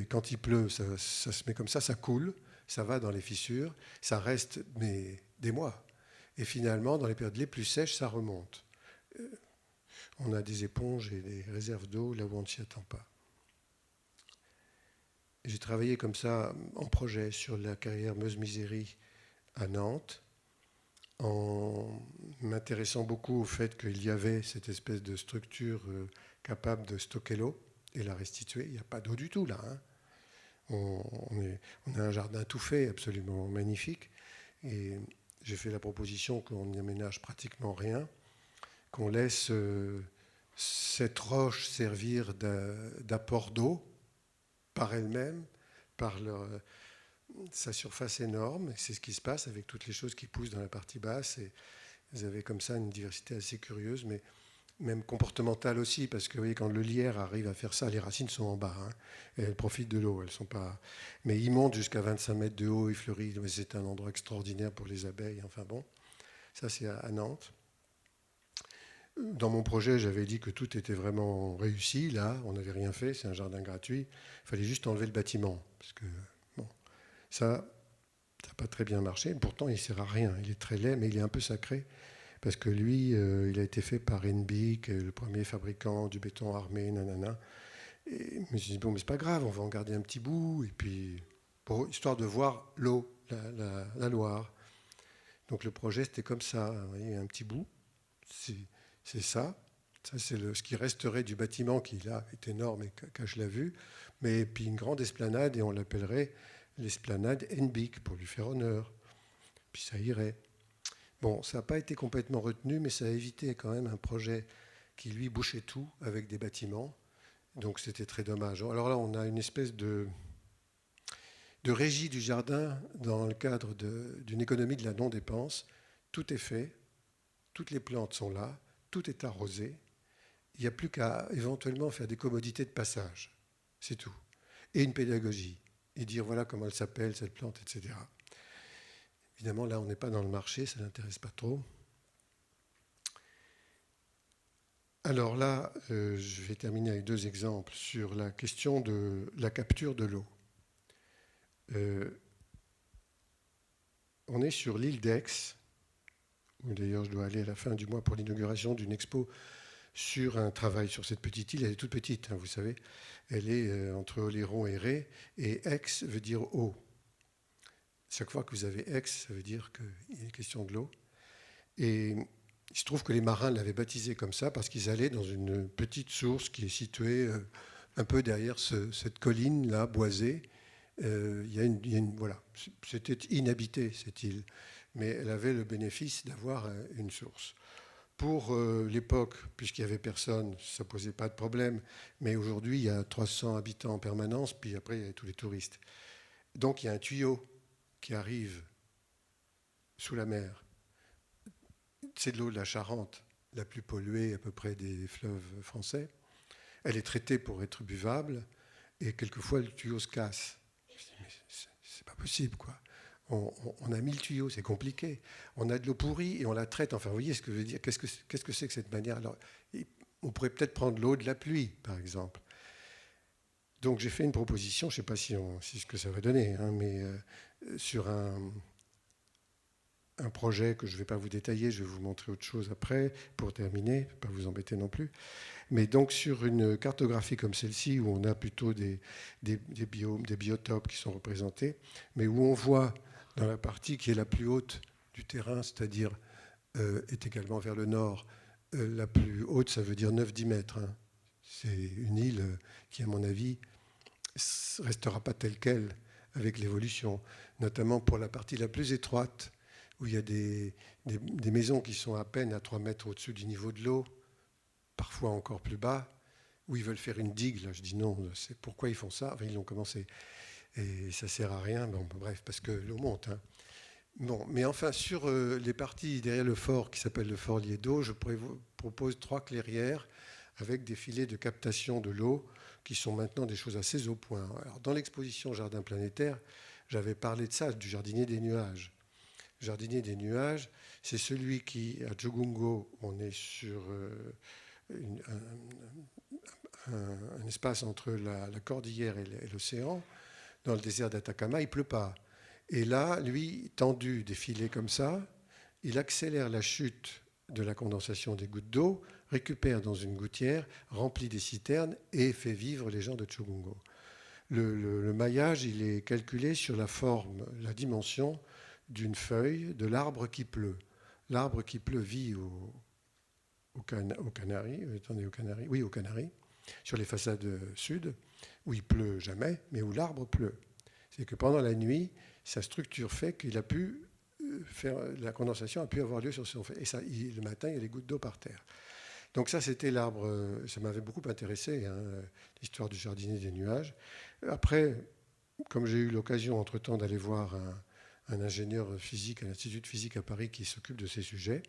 quand il pleut, ça se met comme ça coule, ça va dans les fissures, ça reste des mois. Et finalement, dans les périodes les plus sèches, ça remonte. On a des éponges et des réserves d'eau là où on ne s'y attend pas. J'ai travaillé comme ça en projet sur la carrière Meuse-Misérie à Nantes, en m'intéressant beaucoup au fait qu'il y avait cette espèce de structure capable de stocker l'eau et la restituer. Il n'y a pas d'eau du tout là. Hein. On a un jardin tout fait, absolument magnifique. Et j'ai fait la proposition qu'on n'y aménage pratiquement rien, qu'on laisse cette roche servir d'apport d'eau par elle-même, par sa surface énorme. C'est ce qui se passe avec toutes les choses qui poussent dans la partie basse. Et vous avez comme ça une diversité assez curieuse, mais même comportementale aussi, parce que vous voyez, quand le lierre arrive à faire ça, les racines sont en bas, hein, et elles profitent de l'eau. Elles sont pas... Mais il monte jusqu'à 25 mètres de haut, il fleurit. C'est un endroit extraordinaire pour les abeilles. Enfin bon, ça c'est à Nantes. Dans mon projet, j'avais dit que tout était vraiment réussi. Là, on n'avait rien fait, c'est un jardin gratuit. Il fallait juste enlever le bâtiment, parce que bon, ça n'a pas très bien marché. Pourtant, il ne sert à rien. Il est très laid, mais il est un peu sacré. Parce que lui, il a été fait par Enbic, le premier fabricant du béton armé, nanana. Et je me suis dit, bon, mais c'est pas grave, on va en garder un petit bout, et puis, histoire de voir l'eau, la Loire. Donc le projet, c'était comme ça, vous voyez, un petit bout, c'est ça. Ça, c'est ce qui resterait du bâtiment qui, là, est énorme et cache la vue. Mais puis une grande esplanade, et on l'appellerait l'esplanade Enbic, pour lui faire honneur. Puis ça irait. Bon, ça n'a pas été complètement retenu, mais ça a évité quand même un projet qui, lui, bouchait tout avec des bâtiments. Donc c'était très dommage. Alors là, on a une espèce de régie du jardin dans le cadre d'une économie de la non-dépense. Tout est fait, toutes les plantes sont là, tout est arrosé. Il n'y a plus qu'à éventuellement faire des commodités de passage. C'est tout. Et une pédagogie. Et dire voilà comment elle s'appelle, cette plante, etc. Évidemment, là, on n'est pas dans le marché, ça ne l'intéresse pas trop. Alors là, je vais terminer avec 2 exemples sur la question de la capture de l'eau. On est sur l'île d'Aix, où d'ailleurs je dois aller à la fin du mois pour l'inauguration d'une expo sur un travail sur cette petite île. Elle est toute petite, hein, vous savez. Elle est entre Oléron et Ré, et Aix veut dire eau. Chaque fois que vous avez Aix, ça veut dire qu'il est question de l'eau. Et il se trouve que les marins l'avaient baptisé comme ça parce qu'ils allaient dans une petite source qui est située un peu derrière cette colline-là, boisée. Voilà, c'était inhabité, cette île. Mais elle avait le bénéfice d'avoir une source. Pour l'époque, puisqu'il n'y avait personne, ça ne posait pas de problème. Mais aujourd'hui, il y a 300 habitants en permanence, puis après, il y a tous les touristes. Donc, il y a un tuyau qui arrive sous la mer. C'est de l'eau de la Charente, la plus polluée à peu près des fleuves français. Elle est traitée pour être buvable, et quelquefois, le tuyau se casse. Je dis, mais c'est pas possible, quoi. On a 1000 tuyaux, c'est compliqué. On a de l'eau pourrie et on la traite. Enfin, vous voyez ce que je veux dire. Qu'est-ce que c'est que cette manière? Alors, on pourrait peut-être prendre l'eau de la pluie, par exemple. Donc, j'ai fait une proposition, je ne sais pas si ce que ça va donner, hein, mais sur un projet que je ne vais pas vous détailler, je vais vous montrer autre chose après, pour terminer, pas vous embêter non plus. Mais donc, sur une cartographie comme celle-ci, où on a plutôt des biomes, des biotopes qui sont représentés, mais où on voit dans la partie qui est la plus haute du terrain, c'est-à-dire est également vers le nord, la plus haute, ça veut dire 9-10 mètres. Hein. C'est une île qui, à mon avis, ne restera pas telle qu'elle avec l'évolution, notamment pour la partie la plus étroite, où il y a des maisons qui sont à peine à 3 mètres au-dessus du niveau de l'eau, parfois encore plus bas, où ils veulent faire une digue. Là, je dis non, c'est pourquoi ils font ça. Enfin, ils l'ont commencé. Et ça ne sert à rien. Bon, bref, parce que l'eau monte. Hein. Bon, mais enfin, sur les parties derrière le fort, qui s'appelle le fort Liédo, je propose 3 clairières avec des filets de captation de l'eau qui sont maintenant des choses assez au point. Alors, dans l'exposition Jardin planétaire, j'avais parlé de ça, du jardinier des nuages. Le jardinier des nuages, c'est celui qui, à Djogungo, on est sur un espace entre la cordillère et l'océan, dans le désert d'Atacama, il ne pleut pas. Et là, lui, tendu des filets comme ça, il accélère la chute de la condensation des gouttes d'eau, récupère dans une gouttière, remplit des citernes et fait vivre les gens de Tchogungo. Le maillage, il est calculé sur la forme, la dimension d'une feuille de l'arbre qui pleut. L'arbre qui pleut vit aux Canaries, aux Canaries, sur les façades sud, où il pleut jamais, mais où l'arbre pleut. C'est que pendant la nuit, sa structure fait qu'il a pu faire, la condensation a pu avoir lieu sur son fait. Et ça, le matin, il y a des gouttes d'eau par terre. Donc ça, c'était l'arbre, ça m'avait beaucoup intéressé, hein, l'histoire du jardinier des nuages. Après, comme j'ai eu l'occasion entre-temps d'aller voir un ingénieur physique à l'Institut de physique à Paris qui s'occupe de ces sujets,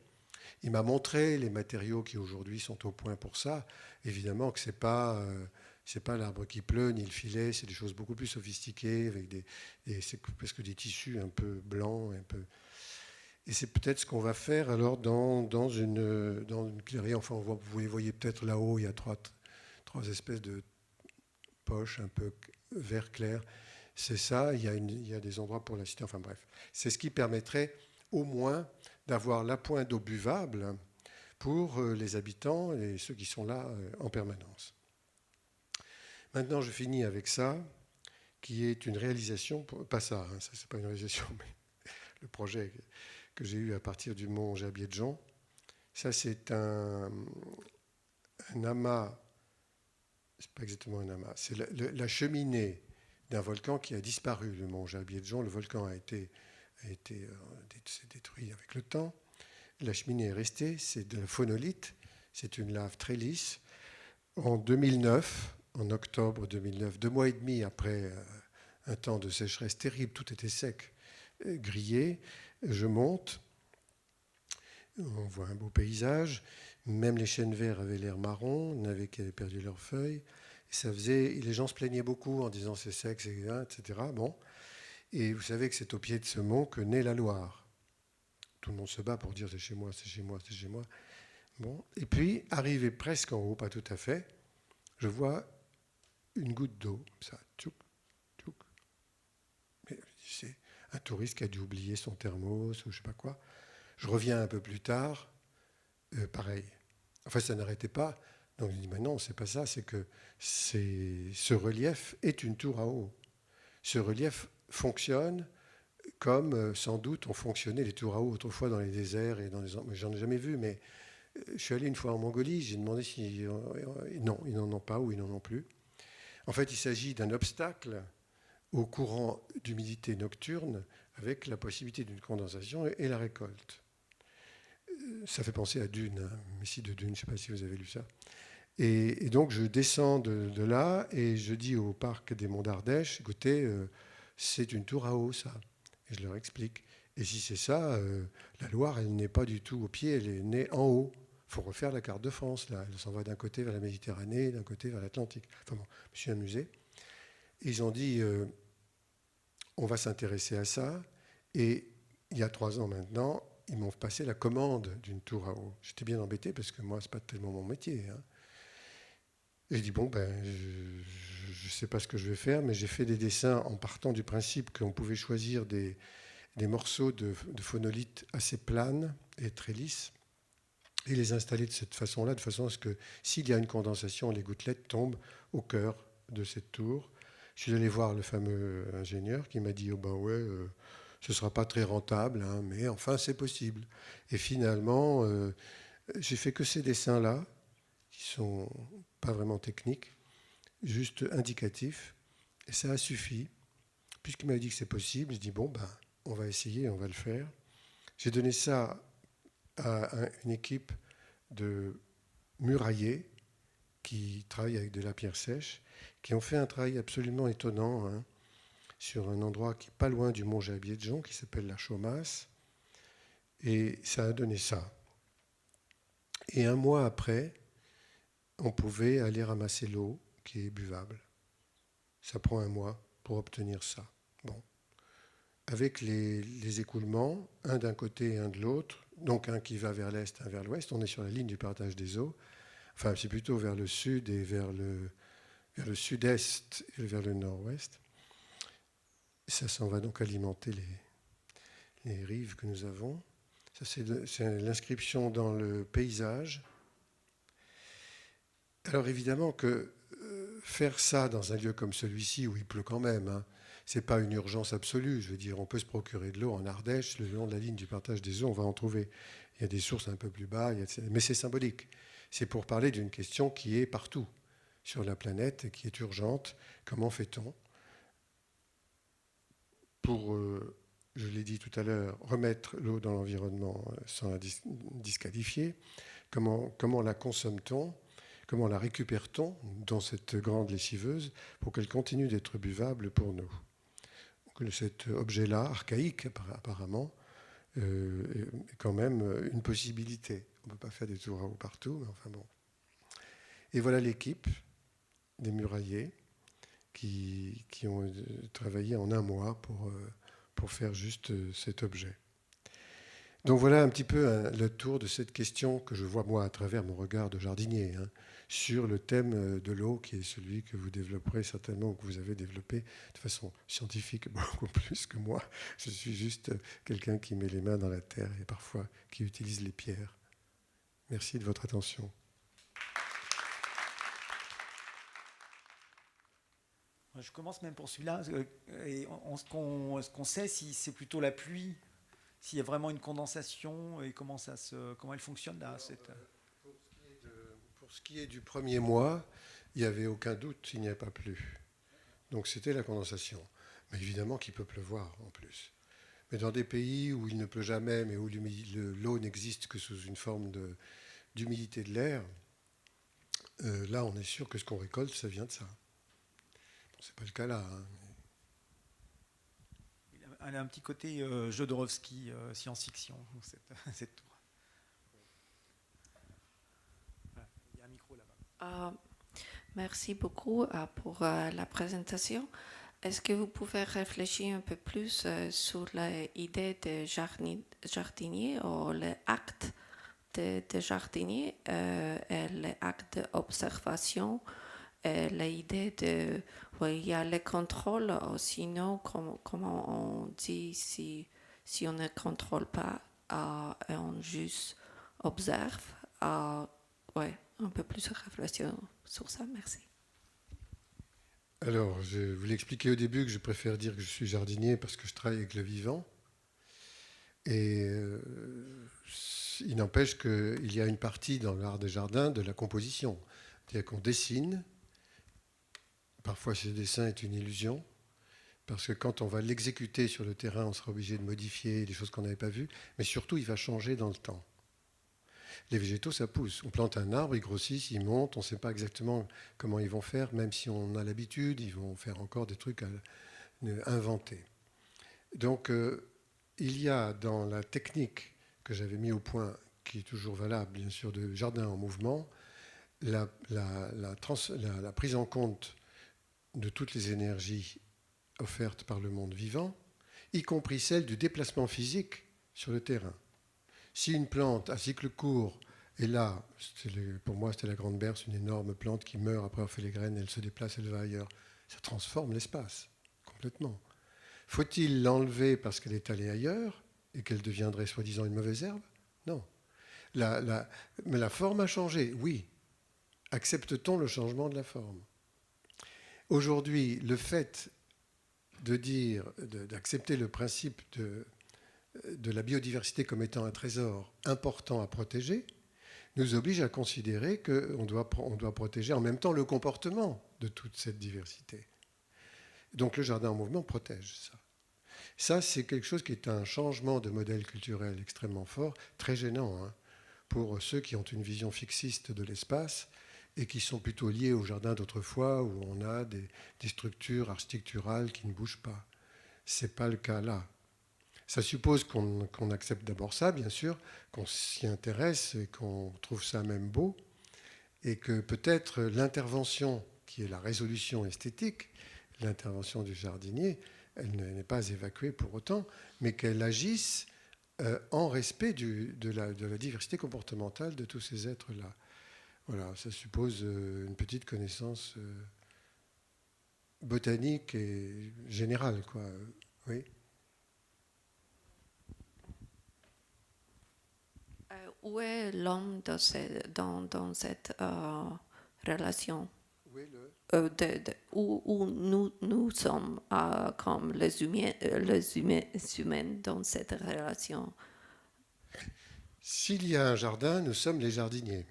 il m'a montré les matériaux qui aujourd'hui sont au point pour ça. Évidemment que c'est pas l'arbre qui pleut ni le filet, c'est des choses beaucoup plus sophistiquées avec c'est presque des tissus un peu blancs, un peu. Et c'est peut-être ce qu'on va faire alors dans une clairière. Enfin, vous les voyez peut-être là-haut, il y a trois espèces de poches un peu vert clair. C'est ça, il y a des endroits pour la cité. Enfin bref, c'est ce qui permettrait au moins d'avoir la pointe d'eau buvable pour les habitants et ceux qui sont là en permanence. Maintenant, je finis avec ça, qui est une réalisation, pas ça, hein, ça c'est pas une réalisation, mais le projet que j'ai eu à partir du mont Jabiedjan. Ça, c'est un amas, c'est pas exactement un amas, c'est la cheminée d'un volcan qui a disparu, le mont Jabiedjan. Le volcan a été détruit avec le temps. La cheminée est restée, c'est de la phonolite, c'est une lave très lisse. En 2009, en octobre 2009, 2 mois et demi après un temps de sécheresse terrible, tout était sec, grillé, je monte, on voit un beau paysage, même les chênes verts avaient l'air marron, n'avaient qu'à perdu leurs feuilles. Les gens se plaignaient beaucoup en disant c'est sec, c'est etc. Bon. Et vous savez que c'est au pied de ce mont que naît la Loire. Tout le monde se bat pour dire c'est chez moi, c'est chez moi, c'est chez moi. Bon. Et puis, arrivé presque en haut, pas tout à fait, je vois une goutte d'eau, ça, tchouk, tchouk. Mais c'est un touriste qui a dû oublier son thermos ou je ne sais pas quoi. Je reviens un peu plus tard, pareil. Enfin, ça n'arrêtait pas. Donc je dis, mais non, c'est pas ça, c'est que ce relief est une tour à eau. Ce relief fonctionne comme sans doute ont fonctionné les tours à eau autrefois dans les déserts et dans les. J'en ai jamais vu, mais je suis allé une fois en Mongolie, j'ai demandé si. Non, ils n'en ont pas ou ils n'en ont plus. En fait, il s'agit d'un obstacle au courant d'humidité nocturne avec la possibilité d'une condensation et la récolte. Ça fait penser à Dune, hein, Messie de Dune, je ne sais pas si vous avez lu ça. Et donc je descends de là et je dis au parc des Monts d'Ardèche, écoutez, c'est une tour à eau ça. Et je leur explique. Et si c'est ça, la Loire, elle n'est pas du tout au pied, elle est née en haut. Il faut refaire la carte de France, là. Elle s'en va d'un côté vers la Méditerranée, d'un côté vers l'Atlantique. Enfin bon, je me suis amusé. Et ils ont dit, on va s'intéresser à ça. Et il y a 3 ans maintenant, ils m'ont passé la commande d'une tour à eau. J'étais bien embêté parce que moi, ce n'est pas tellement mon métier, hein. Et je dis, bon, ben, je ne sais pas ce que je vais faire, mais j'ai fait des dessins en partant du principe qu'on pouvait choisir des morceaux de phonolite assez planes et très lisses, et les installer de cette façon-là, de façon à ce que s'il y a une condensation, les gouttelettes tombent au cœur de cette tour. Je suis allé voir le fameux ingénieur qui m'a dit, oh ben ouais, ce ne sera pas très rentable, hein, mais enfin c'est possible. Et finalement, j'ai fait que ces dessins-là, qui sont pas vraiment techniques, juste indicatifs, et ça a suffi. Puisqu'il m'a dit que c'est possible, je dis bon, ben, on va essayer, on va le faire. J'ai donné ça à une équipe de muraillers qui travaillent avec de la pierre sèche, qui ont fait un travail absolument étonnant, hein, sur un endroit qui est pas loin du mont Jabier-de-Jon, qui s'appelle la Chaumasse, et ça a donné ça. Et 1 mois après, on pouvait aller ramasser l'eau qui est buvable. Ça prend 1 mois pour obtenir ça. Bon. Avec les écoulements, un d'un côté et un de l'autre, donc un qui va vers l'est, un vers l'ouest, on est sur la ligne du partage des eaux. Enfin, c'est plutôt vers le sud et vers le sud-est et vers le nord-ouest. Ça s'en va donc alimenter les rives que nous avons. Ça, c'est l'inscription dans le paysage. Alors évidemment que faire ça dans un lieu comme celui-ci, où il pleut quand même, hein, ce n'est pas une urgence absolue. Je veux dire, on peut se procurer de l'eau en Ardèche, le long de la ligne du partage des eaux, on va en trouver. Il y a des sources un peu plus bas, mais c'est symbolique. C'est pour parler d'une question qui est partout sur la planète et qui est urgente. Comment fait-on pour, je l'ai dit tout à l'heure, remettre l'eau dans l'environnement sans la disqualifier? Comment la consomme-t-on? Comment la récupère-t-on dans cette grande lessiveuse pour qu'elle continue d'être buvable pour nous? Cet objet-là, archaïque apparemment, est quand même une possibilité. On ne peut pas faire des tours à eau partout, mais enfin bon. Et voilà l'équipe des muraillers qui ont travaillé en 1 mois pour faire juste cet objet. Donc voilà un petit peu le tour de cette question que je vois moi à travers mon regard de jardinier, hein, sur le thème de l'eau qui est celui que vous développerez certainement ou que vous avez développé de façon scientifique beaucoup plus que moi. Je suis juste quelqu'un qui met les mains dans la terre et parfois qui utilise les pierres. Merci de votre attention. Je commence même pour celui-là. Est-ce qu'on sait si c'est plutôt la pluie, s'il y a vraiment une condensation et comment elle fonctionne là, Pour ce qui est du premier mois, il n'y avait aucun doute, il n'y a pas plu. Donc c'était la condensation. Mais évidemment qu'il peut pleuvoir en plus. Mais dans des pays où il ne pleut jamais, mais où l'eau n'existe que sous une forme d'humidité de l'air, là on est sûr que ce qu'on récolte, ça vient de ça. Bon, c'est pas le cas là. Hein. Elle a un petit côté Jodorowsky, science-fiction, cette tour. Voilà. Il y a un micro là-bas. Merci beaucoup pour la présentation. Est-ce que vous pouvez réfléchir un peu plus sur l'idée de jardinier ou l'acte de jardinier et l'acte d'observation et l'idée de... Oui, il y a le contrôle, sinon, comment on dit si on ne contrôle pas, on juste observe. Ouais, un peu plus de réflexion sur ça, merci. Alors, je voulais expliquer au début que je préfère dire que je suis jardinier parce que je travaille avec le vivant. Et il n'empêche qu'il y a une partie dans l'art des jardins de la composition. C'est-à-dire qu'on dessine. Parfois, ce dessin est une illusion. Parce que quand on va l'exécuter sur le terrain, on sera obligé de modifier des choses qu'on n'avait pas vues. Mais surtout, il va changer dans le temps. Les végétaux, ça pousse. On plante un arbre, ils grossissent, ils montent, on ne sait pas exactement comment ils vont faire, même si on a l'habitude, ils vont faire encore des trucs à inventer. Donc, il y a dans la technique que j'avais mis au point, qui est toujours valable, bien sûr, de jardin en mouvement, la prise en compte de toutes les énergies offertes par le monde vivant, y compris celle du déplacement physique sur le terrain. Si une plante à cycle court est là, pour moi c'était la grande berce, une énorme plante qui meurt après avoir fait les graines, elle se déplace, elle va ailleurs, ça transforme l'espace complètement. Faut-il l'enlever parce qu'elle est allée ailleurs et qu'elle deviendrait soi-disant une mauvaise herbe? Non. Mais la forme a changé, oui. Accepte-t-on le changement de la forme? Aujourd'hui, le fait d'accepter le principe de la biodiversité comme étant un trésor important à protéger, nous oblige à considérer qu'on doit protéger en même temps le comportement de toute cette diversité. Donc le jardin en mouvement protège ça. Ça, c'est quelque chose qui est un changement de modèle culturel extrêmement fort, très gênant pour ceux qui ont une vision fixiste de l'espace et qui sont plutôt liés au jardin d'autrefois où on a des structures architecturales qui ne bougent pas. Ce n'est pas le cas là. Ça suppose qu'on accepte d'abord ça, bien sûr, qu'on s'y intéresse et qu'on trouve ça même beau, et que peut-être l'intervention, qui est la résolution esthétique, l'intervention du jardinier, elle n'est pas évacuée pour autant, mais qu'elle agisse en respect de la diversité comportementale de tous ces êtres-là. Voilà, ça suppose une petite connaissance botanique et générale, quoi. Oui. Où est l'homme dans cette relation? Où est le... où nous sommes comme les humains dans cette relation? S'il y a un jardin, nous sommes les jardiniers.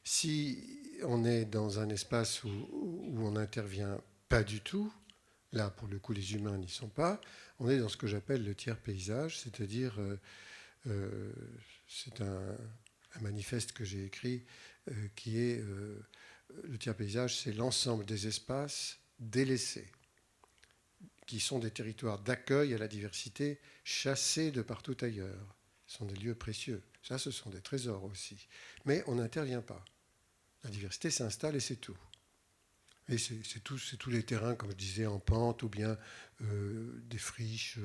Si on est dans un espace où on n'intervient pas du tout, là pour le coup les humains n'y sont pas, on est dans ce que j'appelle le tiers paysage, c'est-à-dire c'est un manifeste que j'ai écrit qui est le tiers paysage, c'est l'ensemble des espaces délaissés, qui sont des territoires d'accueil à la diversité, chassés de partout ailleurs. Ce sont des lieux précieux. Ça, ce sont des trésors aussi. Mais on n'intervient pas. La diversité s'installe et c'est tout. Et c'est tous les terrains, comme je disais, en pente, ou bien des friches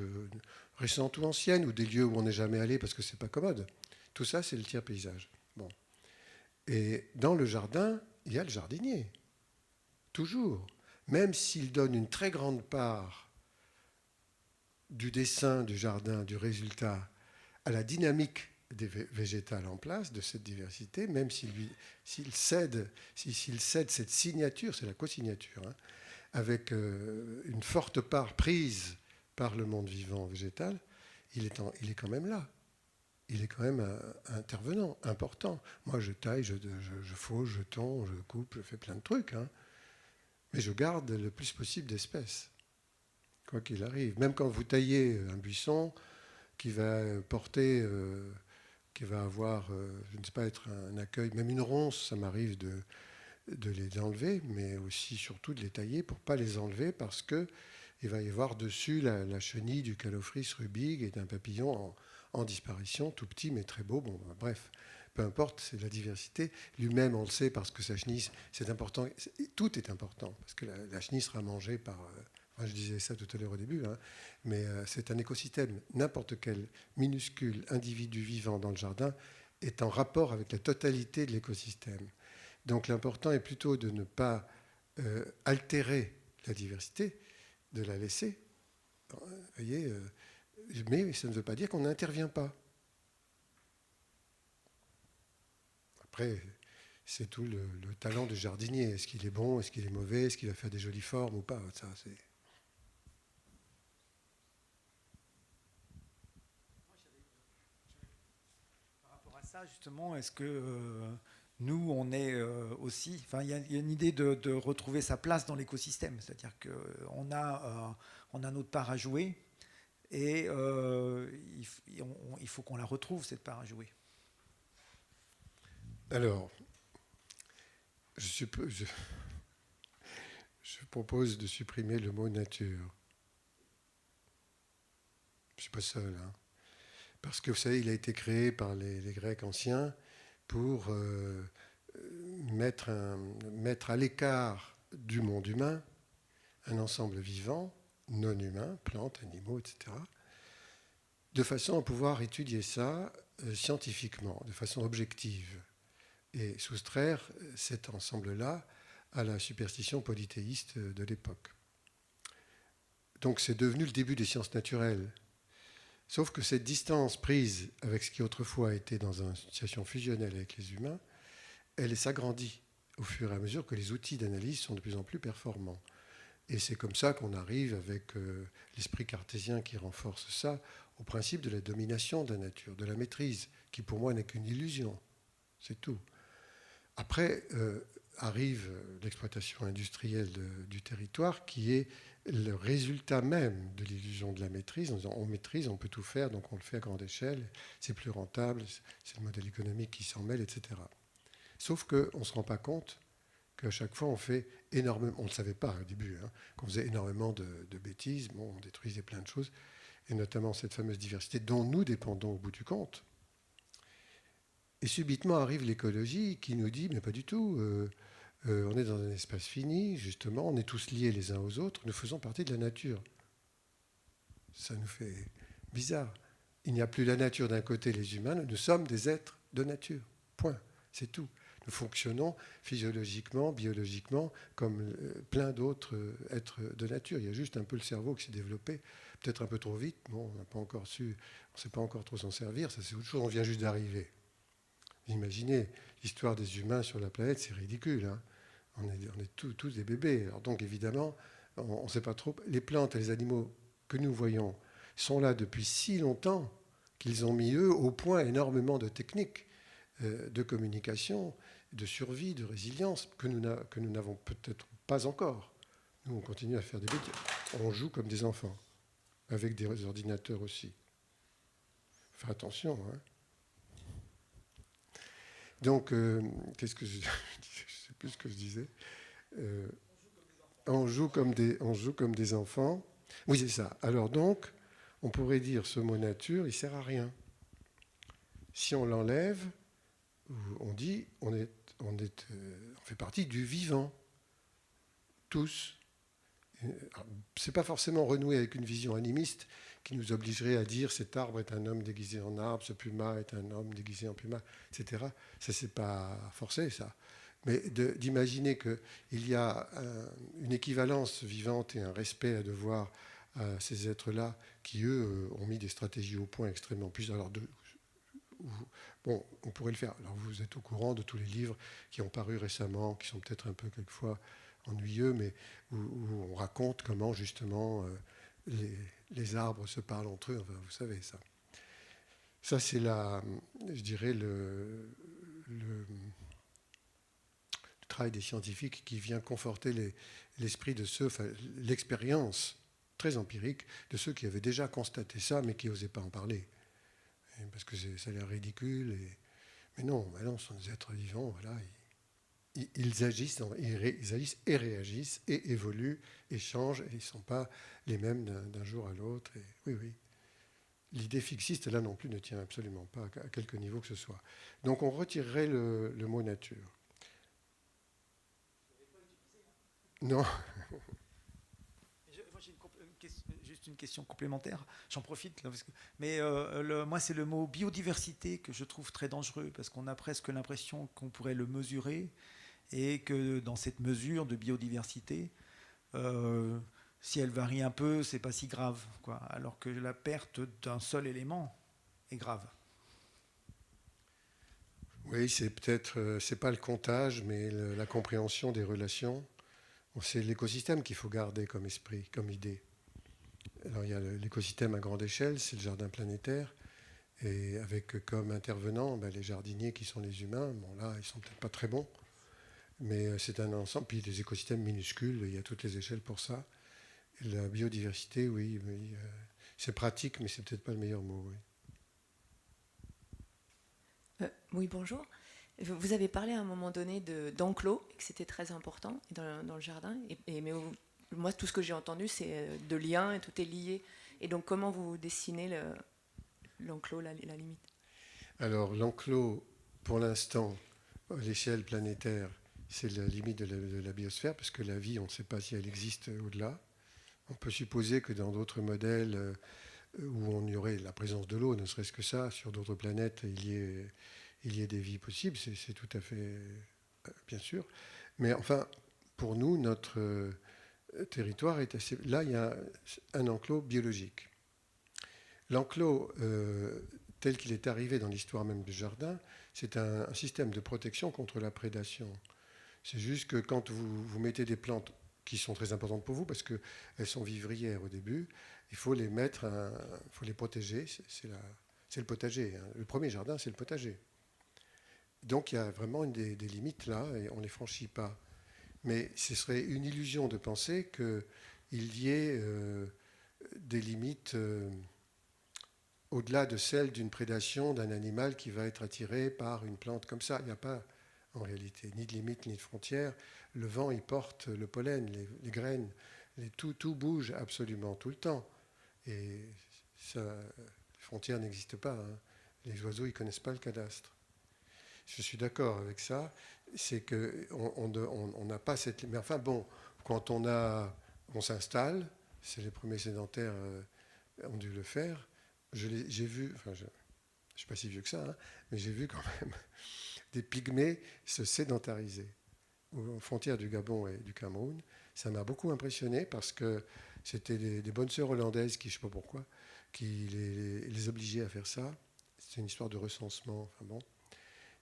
récentes ou anciennes, ou des lieux où on n'est jamais allé parce que c'est pas commode. Tout ça, c'est le tiers paysage. Bon. Et dans le jardin, il y a le jardinier. Toujours. Même s'il donne une très grande part du dessin du jardin, du résultat, à la dynamique des végétales en place, de cette diversité, même s'il cède cette signature, c'est la co-signature, avec une forte part prise par le monde vivant végétal, il est quand même là. Il est quand même un intervenant important. Moi, je taille, je fauche, je tond, je coupe, je fais plein de trucs. Mais je garde le plus possible d'espèces, quoi qu'il arrive. Même quand vous taillez un buisson qui va porter... qui va avoir, je ne sais pas, être un accueil, même une ronce, ça m'arrive de les enlever, mais aussi surtout de les tailler pour ne pas les enlever parce qu'il va y avoir dessus la chenille du Calophrys rubig et d'un papillon en disparition, tout petit mais très beau. Bon, bref, peu importe, c'est la diversité. Lui-même, on le sait parce que sa chenille, c'est important. Tout est important parce que la chenille sera mangée par... je disais ça tout à l'heure au début, mais c'est un écosystème. N'importe quel minuscule individu vivant dans le jardin est en rapport avec la totalité de l'écosystème. Donc l'important est plutôt de ne pas altérer la diversité, de la laisser. Vous voyez, mais ça ne veut pas dire qu'on n'intervient pas. Après, c'est tout le talent du jardinier. Est-ce qu'il est bon, est-ce qu'il est mauvais, est-ce qu'il va faire des jolies formes ou pas? Ça, c'est... Ça, justement, est-ce que nous, on est aussi... Enfin, il y a une idée de retrouver sa place dans l'écosystème, c'est-à-dire qu'on a notre part à jouer et il faut qu'on la retrouve, cette part à jouer. Alors, je propose de supprimer le mot nature. Je ne suis pas seul, hein. Parce que vous savez, il a été créé par les Grecs anciens pour mettre à l'écart du monde humain un ensemble vivant, non humain, plantes, animaux, etc., de façon à pouvoir étudier ça scientifiquement, de façon objective, et soustraire cet ensemble-là à la superstition polythéiste de l'époque. Donc c'est devenu le début des sciences naturelles. Sauf que cette distance prise avec ce qui autrefois était dans une situation fusionnelle avec les humains, elle s'agrandit au fur et à mesure que les outils d'analyse sont de plus en plus performants. Et c'est comme ça qu'on arrive, avec l'esprit cartésien qui renforce ça, au principe de la domination de la nature, de la maîtrise, qui pour moi n'est qu'une illusion. C'est tout. Après arrive l'exploitation industrielle du territoire, qui est le résultat même de l'illusion de la maîtrise. En disant, on maîtrise, on peut tout faire, donc on le fait à grande échelle, c'est plus rentable, c'est le modèle économique qui s'en mêle, etc. Sauf qu'on ne se rend pas compte qu'à chaque fois on fait énormément, on ne le savait pas au début, hein, qu'on faisait énormément de bêtises, bon, on détruisait plein de choses, et notamment cette fameuse diversité dont nous dépendons au bout du compte. Et subitement arrive l'écologie qui nous dit, mais pas du tout, on est dans un espace fini, justement, on est tous liés les uns aux autres, nous faisons partie de la nature. Ça nous fait bizarre. Il n'y a plus la nature d'un côté, les humains, nous sommes des êtres de nature. Point. C'est tout. Nous fonctionnons physiologiquement, biologiquement, comme plein d'autres êtres de nature. Il y a juste un peu le cerveau qui s'est développé, peut-être un peu trop vite. Bon, on n'a pas encore su, on ne sait pas encore trop s'en servir. Ça, c'est autre chose. On vient juste d'arriver. Imaginez l'histoire des humains sur la planète, c'est ridicule. Hein. On est tous des bébés. Alors donc, évidemment, on ne sait pas trop. Les plantes et les animaux que nous voyons sont là depuis si longtemps qu'ils ont mis, eux, au point énormément de techniques de communication, de survie, de résilience, que nous n'avons peut-être pas encore. Nous, on continue à faire des bêtises. On joue comme des enfants, avec des ordinateurs aussi. Faire attention. Hein. Donc, qu'est-ce que je ne sais plus ce que je disais. On joue comme des enfants. Oui, c'est ça. Alors donc, on pourrait dire ce mot nature, il ne sert à rien. Si on l'enlève, on dit on fait partie du vivant, tous. Ce n'est pas forcément renouer avec une vision animiste qui nous obligerait à dire cet arbre est un homme déguisé en arbre, ce puma est un homme déguisé en puma, etc. Ça, c'est pas forcé, ça. Mais d'imaginer qu'il y a une équivalence vivante et un respect à devoir à ces êtres-là qui, eux, ont mis des stratégies au point extrêmement puissantes. Alors, bon, on pourrait le faire. Alors, vous êtes au courant de tous les livres qui ont paru récemment, qui sont peut-être un peu quelquefois ennuyeux, mais où on raconte comment, justement, les arbres se parlent entre eux. Enfin, vous savez ça. Ça, c'est je dirais, le travail des scientifiques qui vient conforter l'esprit de ceux, enfin, l'expérience très empirique de ceux qui avaient déjà constaté ça, mais qui n'osaient pas en parler. Parce que ça a l'air ridicule. Mais non, ce sont des êtres vivants, voilà. Ils agissent et réagissent et évoluent et changent, et ils ne sont pas les mêmes d'un jour à l'autre. Oui. L'idée fixiste, là non plus, ne tient absolument pas à quelque niveau que ce soit. Donc on retirerait le mot nature. Non. Moi, j'ai juste une question complémentaire. J'en profite. Là, mais moi, c'est le mot biodiversité que je trouve très dangereux, parce qu'on a presque l'impression qu'on pourrait le mesurer, et que dans cette mesure de biodiversité, si elle varie un peu, c'est pas si grave, quoi. Alors que la perte d'un seul élément est grave. Oui, c'est peut-être, c'est pas le comptage, mais la compréhension des relations. C'est l'écosystème qu'il faut garder comme esprit, comme idée. Alors il y a l'écosystème à grande échelle, c'est le jardin planétaire, et avec comme intervenants les jardiniers qui sont les humains. Bon là, ils sont peut-être pas très bons, mais c'est un ensemble. Puis des écosystèmes minuscules, il y a toutes les échelles pour ça. Et la biodiversité, oui, c'est pratique, mais c'est peut-être pas le meilleur mot. Oui, bonjour. Vous avez parlé à un moment donné d'enclos, que c'était très important dans le jardin. Mais moi, tout ce que j'ai entendu, c'est de liens et tout est lié. Et donc, comment vous dessinez l'enclos, la limite? Alors, l'enclos, pour l'instant, à l'échelle planétaire, c'est la limite de la biosphère, parce que la vie, on ne sait pas si elle existe au-delà. On peut supposer que dans d'autres modèles où on y aurait la présence de l'eau, ne serait-ce que ça, sur d'autres planètes, il y ait des vies possibles, c'est tout à fait bien sûr. Mais enfin, pour nous, notre territoire est assez... Là, il y a un enclos biologique. L'enclos, tel qu'il est arrivé dans l'histoire même du jardin, c'est un système de protection contre la prédation. C'est juste que quand vous mettez des plantes qui sont très importantes pour vous, parce qu'elles sont vivrières au début, il faut les mettre, il faut les protéger. C'est le potager. Hein. Le premier jardin, c'est le potager. Donc il y a vraiment des limites là, et on ne les franchit pas. Mais ce serait une illusion de penser qu'il y ait des limites au-delà de celles d'une prédation d'un animal qui va être attiré par une plante comme ça. Il n'y a pas en réalité ni de limite ni de frontière. Le vent, il porte le pollen, les graines, tout bouge absolument tout le temps. Et ça, les frontières n'existent pas. Hein. Les oiseaux, ils ne connaissent pas le cadastre. Je suis d'accord avec ça. C'est qu'on n'a pas cette... Mais enfin bon, quand on s'installe, c'est les premiers sédentaires ont dû le faire. J'ai vu, enfin je ne suis pas si vieux que ça, hein, mais j'ai vu quand même des pygmées se sédentariser aux frontières du Gabon et du Cameroun. Ça m'a beaucoup impressionné parce que c'était des bonnes sœurs hollandaises qui, je ne sais pas pourquoi, qui les obligeaient à faire ça. C'est une histoire de recensement. Enfin bon.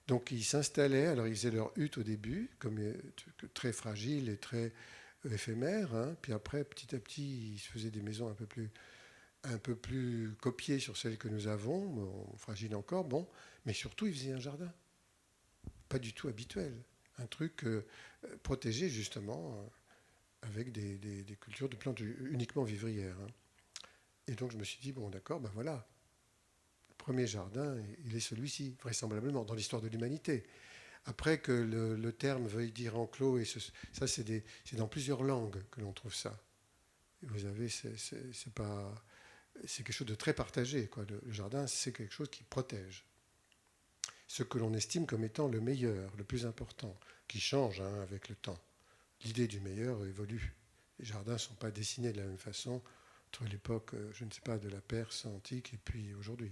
Donc ils s'installaient, alors ils faisaient leur hutte au début, comme très fragile et très éphémère, hein, puis après, petit à petit, ils se faisaient des maisons un peu plus copiées sur celles que nous avons, bon, fragiles encore, bon, mais surtout ils faisaient un jardin, pas du tout habituel, un truc protégé justement, avec des cultures de plantes uniquement vivrières. Hein. Et donc je me suis dit, bon d'accord, ben voilà, premier jardin, il est celui-ci, vraisemblablement, dans l'histoire de l'humanité. Après que le terme veuille dire enclos, et ça c'est dans plusieurs langues que l'on trouve ça. Et vous avez, c'est quelque chose de très partagé. Quoi. Le jardin, c'est quelque chose qui protège. Ce que l'on estime comme étant le meilleur, le plus important, qui change hein, avec le temps. L'idée du meilleur évolue. Les jardins ne sont pas dessinés de la même façon entre l'époque, je ne sais pas, de la Perse antique et puis aujourd'hui.